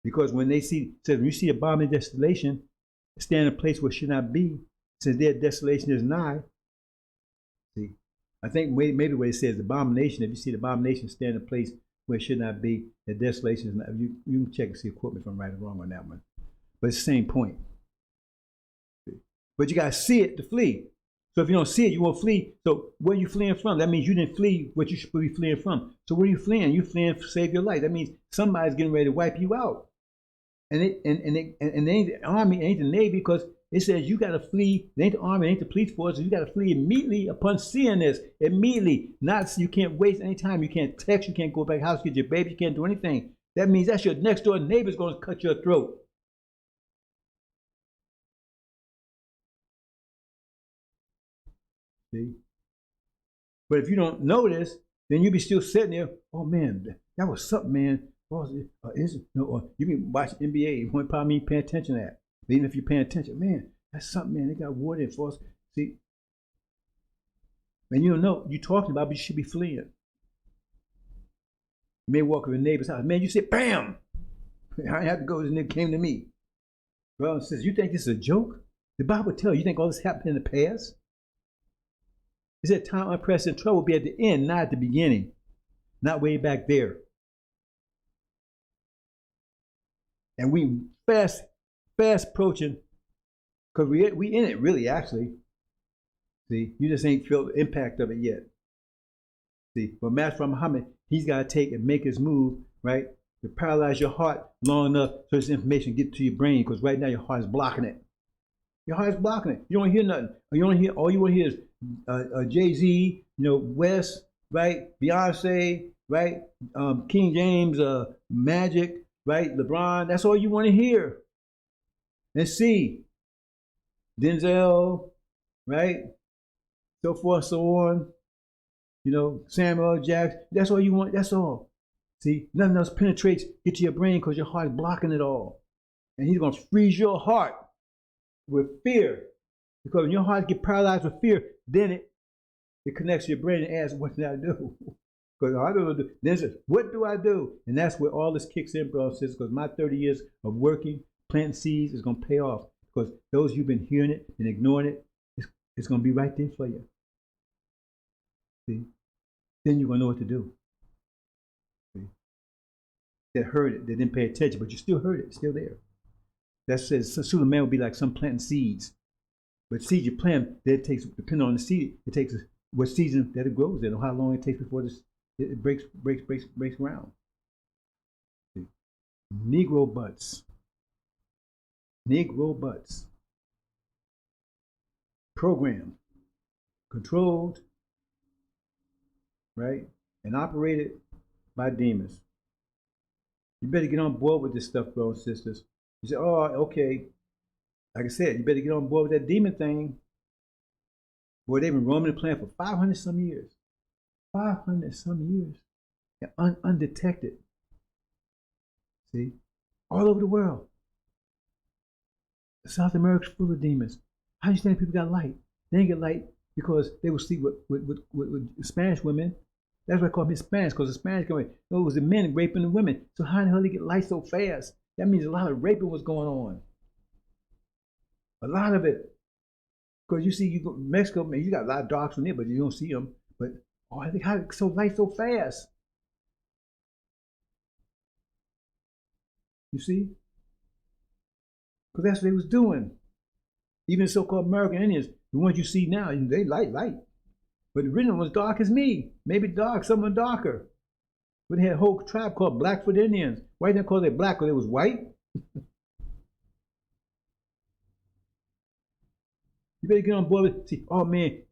Because when they see, says when you see a bomb in desolation, stand in a place where it should not be, since their desolation is nigh. See, I think maybe where it says abomination, if you see the abomination stand in a place where it should not be, the desolation is not. You can check and see, quote me if I'm right or wrong on that one. But it's the same point. See? But you got to see it to flee. So if you don't see it, you won't flee. So where are you fleeing from? That means you didn't flee what you should be fleeing from. So where are you fleeing? You're fleeing to save your life. That means somebody's getting ready to wipe you out. And they ain't the army, ain't the navy, because it says you got to flee. It ain't the army, it ain't the police force. You got to flee immediately upon seeing this. Immediately. Not, you can't waste any time. You can't text. You can't go back to the house, get your baby. You can't do anything. That means that's your next door neighbor's going to cut your throat. See? But if you don't know this, then you'll be still sitting there. Oh man, that was something, man. You can watch NBA. You won't probably pay attention to that. But even if you're paying attention, man, that's something, man. They got water in for us. See, and you don't know you're talking about, but you should be fleeing. You may walk over a neighbor's house, man. You say, bam! I have to go. This nigga came to me. Well, it says, you think this is a joke? The Bible tells you. You think all this happened in the past? It said, time unprecedented trouble will be at the end, not at the beginning, not way back there. And we fast approaching, because we in it really, actually. See, you just ain't felt the impact of it yet. See, but Master Muhammad, he's got to take and make his move, right, to paralyze your heart long enough so this information get to your brain, because right now your heart is blocking it. Your heart is blocking it. You don't hear nothing. You don't hear. All you want to hear is Jay-Z, West, right, Beyonce, right, King James, Magic. Right, LeBron, that's all you want to hear. And see, Denzel, right? so forth, so on. You know, Samuel Jackson. That's all you want. That's all. See, nothing else penetrates, get to your brain because your heart is blocking it all. And he's going to freeze your heart with fear. Because when your heart gets paralyzed with fear, then it connects to your brain and asks, what did I do? Because I don't do. Then it says, what do I do? And that's where all this kicks in, brothers and sisters, because my 30 years of working, planting seeds is going to pay off. Because those who've been hearing it and ignoring it, it's going to be right there for you. See? Then you're going to know what to do. See? They heard it, they didn't pay attention, but you still heard it, it's still there. That says, so soon a man will be like some planting seeds. But seeds you plant, that takes, depending on the seed, it takes what season that it grows in, or how long it takes before it breaks ground. See? Negrobots. Negrobots. Programmed, controlled, right, and operated by demons. You better get on board with this stuff, brothers and sisters. You say, oh, okay. Like I said, you better get on board with that demon thing. Boy, they've been roaming the planet for 500 some years. 500 some years. And undetected. See? All over the world. South America's full of demons. How do you think people got light? They didn't get light because they would sleep with Spanish women. That's why I call them Hispanics, because the Spanish come in. No, it was the men raping the women. So how in the hell did they get light so fast? That means a lot of raping was going on. A lot of it. Because you see, you go to Mexico, man, you got a lot of dogs in there, but you don't see them. But oh, I think how it's so light so fast. You see? Because that's what they was doing. Even the so-called American Indians, the ones you see now, they light. But the original was dark as me. Maybe dark, someone darker. But they had a whole tribe called Blackfoot Indians. Why didn't they call it black? Because it was white? You better get on board with, see, oh man,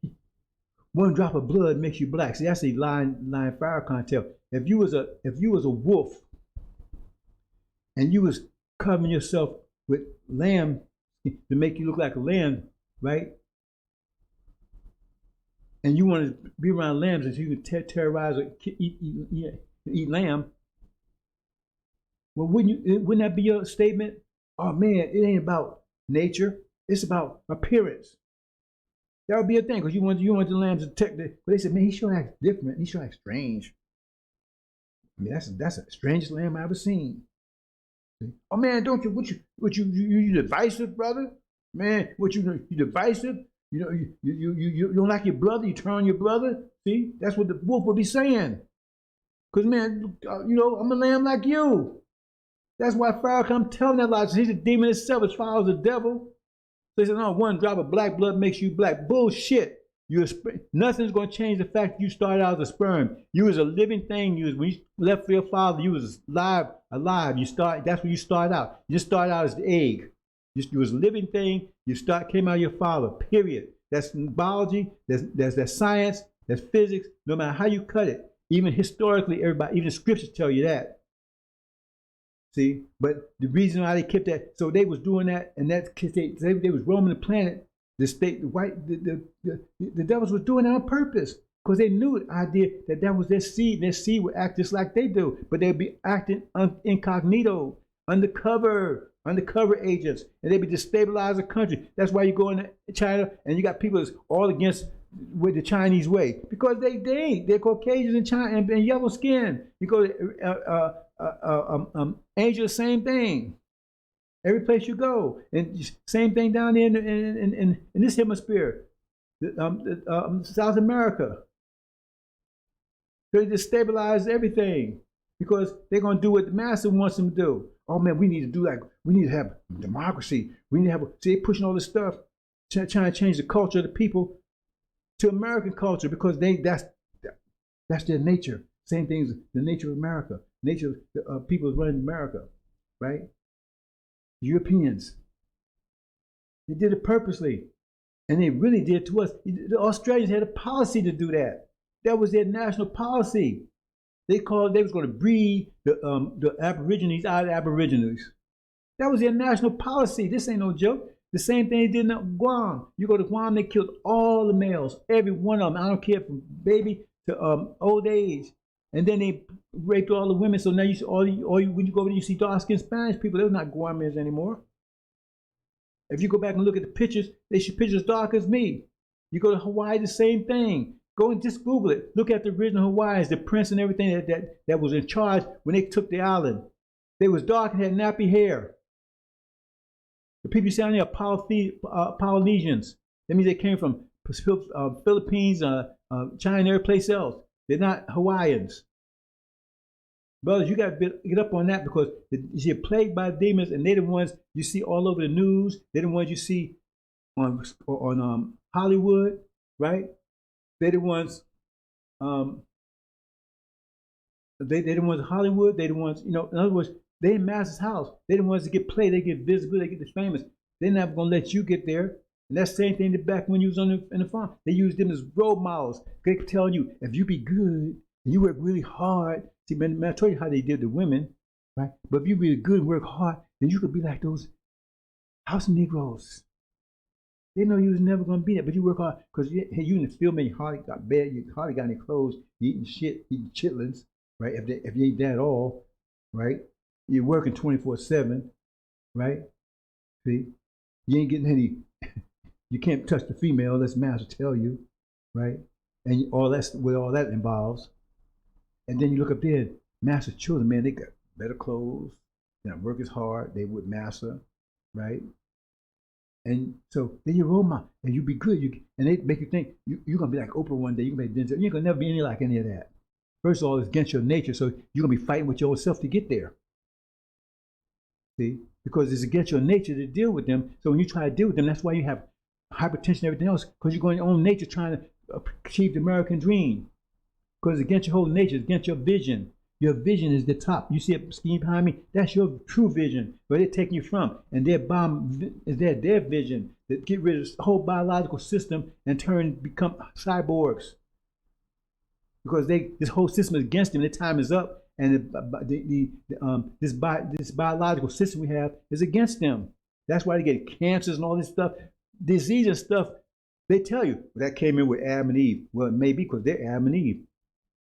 one drop of blood makes you black. See, that's the lion Farrakhan tell. If you was a wolf and you was covering yourself with lamb to make you look like a lamb, right? And you want to be around lambs so you can terrorize or eat lamb. Well, wouldn't that be your statement? Oh man, it ain't about nature; it's about appearance. That would be a thing because you want the lambs to detect it. But they said, man, he sure acts different. He sure acts strange. I mean, that's the strangest lamb I ever seen. Oh man, don't you divisive, brother? Man, you divisive? You know, you don't like your brother, you turn on your brother. See, that's what the wolf would be saying. Because, man, you know, I'm a lamb like you. That's why Farrakhan telling that lie. He's a demon himself as far as the devil. So he said, no, one drop of black blood makes you black. Bullshit. Nothing's going to change the fact that you started out as a sperm. You was a living thing. When you left for your father, you was alive. That's when you start out. You just started out as the egg. You was a living thing. Came out of your father, period. That's biology, that's science, that's physics, no matter how you cut it. Even historically, even the scriptures tell you that. See, but the reason why they kept that, so they was doing that, and that's because they was roaming the planet. The devils was doing it on purpose because they knew the idea that was their seed. Their seed would act just like they do, but they'd be acting incognito, undercover agents, and they'd be destabilizing the country. That's why you go into China and you got people that's all against with the Chinese way because they're Caucasians in China and yellow skin. You go to Asia, same thing. Every place you go, and same thing down there in this hemisphere, South America. They destabilize everything because they're going to do what the master wants them to do. Oh man, we need to have democracy. We need to have, see, they're pushing all this stuff, trying to change the culture of the people to American culture because that's their nature. Same thing as the nature of America, nature of people running America, right? Europeans. They did it purposely. And they really did to us. The Australians had a policy to do that. That was their national policy. They was going to breed the Aborigines out of Aborigines. That was their national policy. This ain't no joke. The same thing they did in Guam. You go to Guam, they killed all the males, every one of them. I don't care from baby to old age. And then they raped all the women. So now you see when you go over there, you see dark-skinned Spanish people. They're not Guamese anymore. If you go back and look at the pictures, they should pictures dark as me. You go to Hawaii, the same thing. Go and just Google it. Look at the original Hawaiians, the prince and everything that was in charge when they took the island. They was dark and had nappy hair. The people you see down there are Polynesians. That means they came from Philippines, China, and every place else. They're not Hawaiians. Brothers, you got to get up on that because you're plagued by demons, and they're the ones you see all over the news. They're the ones you see on Hollywood, right? They're the ones. They're the ones in Hollywood. They're the ones, in other words, they in Master's house. They're the ones that get played. They get visible. They get famous. They're never gonna let you get there. And that's the same thing back when you was in the farm. They used them as role models. They could tell you if you be good and you work really hard. See, man, I told you how they did the women, right? But if you be good and work hard, then you could be like those house Negroes. They know you was never gonna be that, but you work hard because you in the field, man. You hardly got bed. You hardly got any clothes. You eating shit, eating chitlins, right? If you eat that all, right? You're working 24/7, right? See, you ain't getting any. You can't touch the female. That's master tell you, right? And all that's what all that involves. And then you look up there, master's children, man, they got better clothes. They work as hard. They would master, right? And so then you role model, and you be good. And they make you think you're gonna be like Oprah one day. You can be Denzel. You ain't gonna never be any like any of that. First of all, it's against your nature, so you're gonna be fighting with yourself to get there. See, because it's against your nature to deal with them. So when you try to deal with them, that's why you have hypertension and everything else, because you're going your own nature trying to achieve the American dream. Because it's against your whole nature, it's against your vision. Your vision is the top. You see a scheme behind me? That's your true vision, where they're taking you from. And their bomb is their vision to get rid of the whole biological system and become cyborgs. Because this whole system is against them. Their time is up. And this biological system we have is against them. That's why they get cancers and all this stuff, disease and stuff. They tell you that came in with Adam and Eve. Well, it may be because they're Adam and Eve.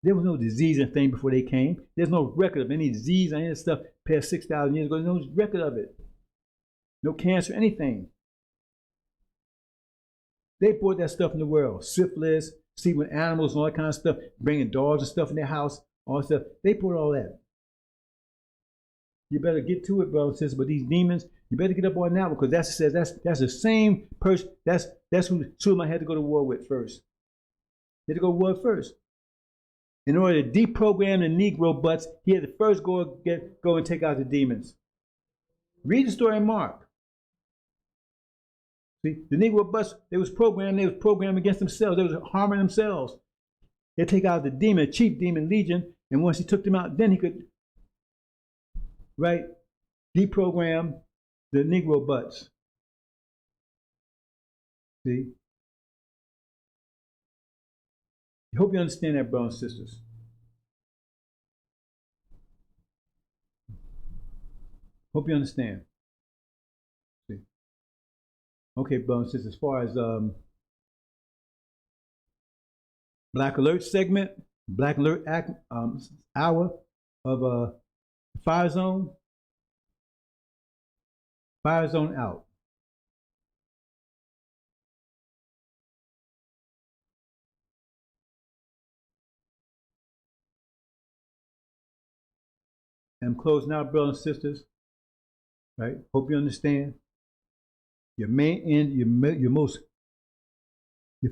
There was no disease and thing before they came. There's no record of any disease or any of this stuff past 6,000 years ago. There's no record of it. No cancer, anything. They brought that stuff in the world. Syphilis, sleeping with animals and all that kind of stuff, bringing dogs and stuff in their house. All that stuff, they put all that. You better get to it, brothers and sisters. But these demons, you better get up on that one because that's the same person. That's who Suleiman had to go to war with first. He had to go to war first. In order to deprogram the Negrobots, he had to first go and take out the demons. Read the story in Mark. See, the Negrobots, they was programmed against themselves. They was harming themselves. They take out the demon, chief demon legion, and once he took them out, then he could, right, deprogram the Negrobots. See? I hope you understand that, brothers and sisters. Hope you understand. See? Okay, brothers and sisters, as far as Black Alert segment, Black Alert hour of Fire Zone out. And I'm closing out, brothers and sisters. Right? Hope you understand. Your main end, your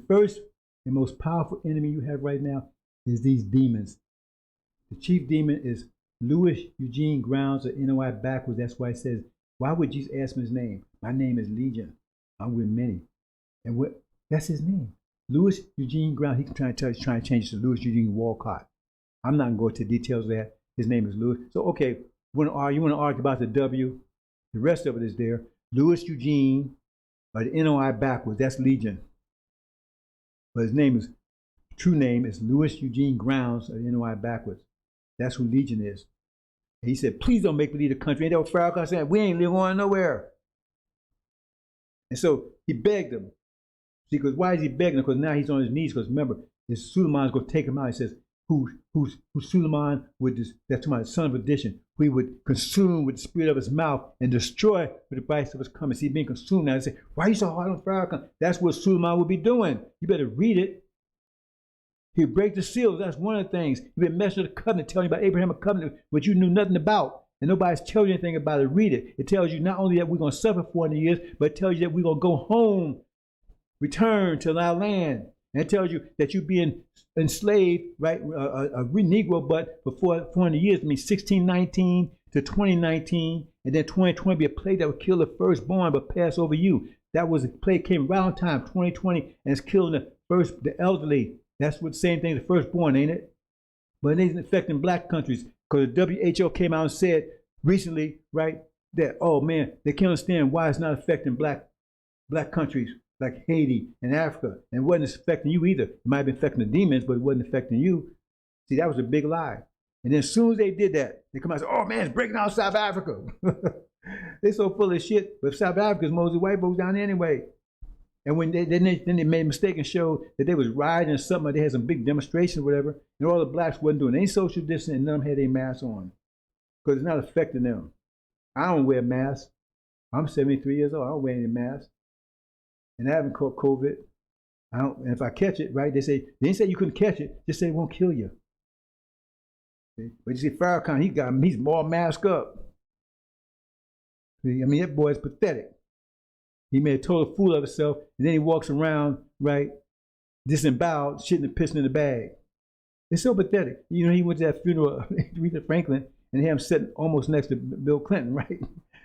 first and most powerful enemy you have right now is these demons. The chief demon is Louis Eugene Grounds, or NOI backwards. That's why it says, why would Jesus ask me his name? My name is Legion. I'm with many. And that's his name. Louis Eugene Grounds. He can try to change it to Louis Eugene Walcott. I'm not going to go into details of that. His name is Louis. So, okay, you want to argue about the W? The rest of it is there. Louis Eugene, or the NOI backwards. That's Legion. But his true name is Louis Eugene Grounds, or the NOI backwards. That's who Legion is. And he said, please don't make me leave the country. Ain't that what Farrakhan said? We ain't going nowhere. And so he begged them. See, because why is he begging them? Because now he's on his knees. Because remember, his Suleiman's going to take him out. He says, who Suleiman would, that's my son of addition, we would consume with the spirit of his mouth and destroy with the vice of his coming. See, being consumed now. They say, why are you so hard on Pharaoh? That's what Suleiman would be doing. You better read it. He'll break the seals. That's one of the things. He'd been messing with the covenant, telling you about Abraham's covenant, which you knew nothing about. And nobody's telling you anything about it. Read it. It tells you not only that we're going to suffer 400 years, but it tells you that we're going to go home, return to our land. And it tells you that you're being enslaved, right? A Negro, but for 400 years, I mean 1619 to 2019, and then 2020 be a plague that would kill the firstborn but pass over you. That was a plague came right on time, 2020, and it's killing the elderly. That's what the same thing, the firstborn, ain't it? But it ain't affecting black countries because the WHO came out and said recently, right, that, oh man, they can't understand why it's not affecting black countries like Haiti and Africa, and it wasn't affecting you either. It might have been affecting the demons, but it wasn't affecting you. See, that was a big lie. And then as soon as they did that, they come out and say, oh man, it's breaking out South Africa. They're so full of shit, but South Africa's mostly white folks down there anyway. And when they made a mistake and showed that they was riding or something, or they had some big demonstration or whatever, and all the blacks wasn't doing any social distancing, and none of them had their masks on. Because it's not affecting them. I don't wear masks. I'm 73 years old. I don't wear any masks. And I haven't caught COVID. And if I catch it, right, they didn't say you couldn't catch it, just say it won't kill you. See? But you see, Farrakhan, he's more masked up. See? I mean, that boy is pathetic. He made a total fool of himself, and then he walks around, right, disemboweled, shitting and pissing in the bag. It's so pathetic. You know, he went to that funeral of Aretha Franklin, and he had him sitting almost next to Bill Clinton, right?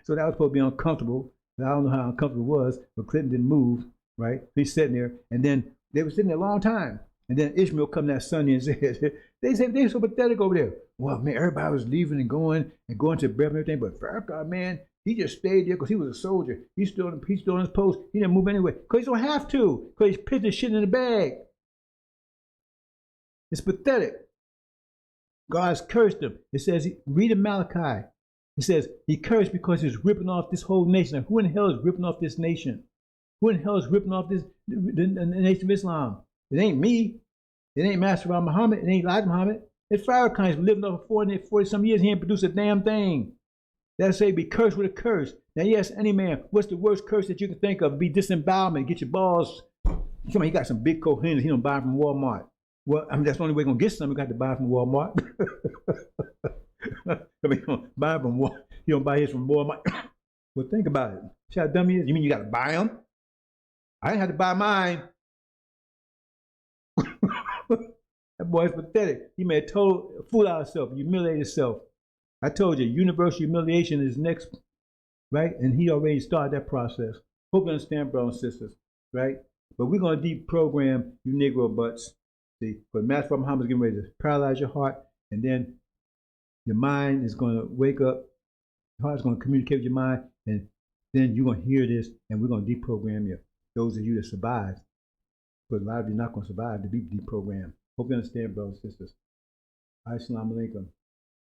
So that was supposed to be uncomfortable. I don't know how uncomfortable it was, but Clinton didn't move, right? He's sitting there, and then they were sitting there a long time. And then Ishmael come that Sunday and said, they said they're so pathetic over there. Well, man, everybody was leaving and going to Beverly and everything, but Farrakhan, man, he just stayed there because he was a soldier. He's still on his post. He didn't move anyway because he don't have to, because he's pissing shit in the bag. It's pathetic. God's cursed him. It says, read in Malachi. It says, he cursed because he's ripping off this whole nation. Now, who in the hell is ripping off this nation? Who in the hell is ripping off the nation of Islam? It ain't me. It ain't Master Muhammad. It ain't Elijah Muhammad. It's Farrakhan. He's living over 40-some years. He ain't produced a damn thing. That'll say be cursed with a curse. Now, yes, any man, what's the worst curse that you can think of? Be disembowelment. Get your balls. Come on, he got some big cojones. He don't buy from Walmart. Well, I mean, that's the only way you're going to get something. You got to buy from Walmart. I mean, buy from Walmart. You don't buy his from Walmart. Well, think about it. See how dumb he is? You mean you got to buy them? I didn't have to buy mine. That boy's pathetic. He made a total fool out of himself, humiliated himself. I told you, universal humiliation is next, right? And he already started that process. Hope you understand, brothers and sisters, right? But we're going to deprogram you Negro butts. See, but Master Muhammad is getting ready to paralyze your heart, and then your mind is going to wake up. Your heart is going to communicate with your mind, and then you're going to hear this, and we're going to deprogram you. Those of you that survive, but a lot of you are not going to survive to be deprogrammed. Hope you understand, brothers and sisters. Assalamu alaikum.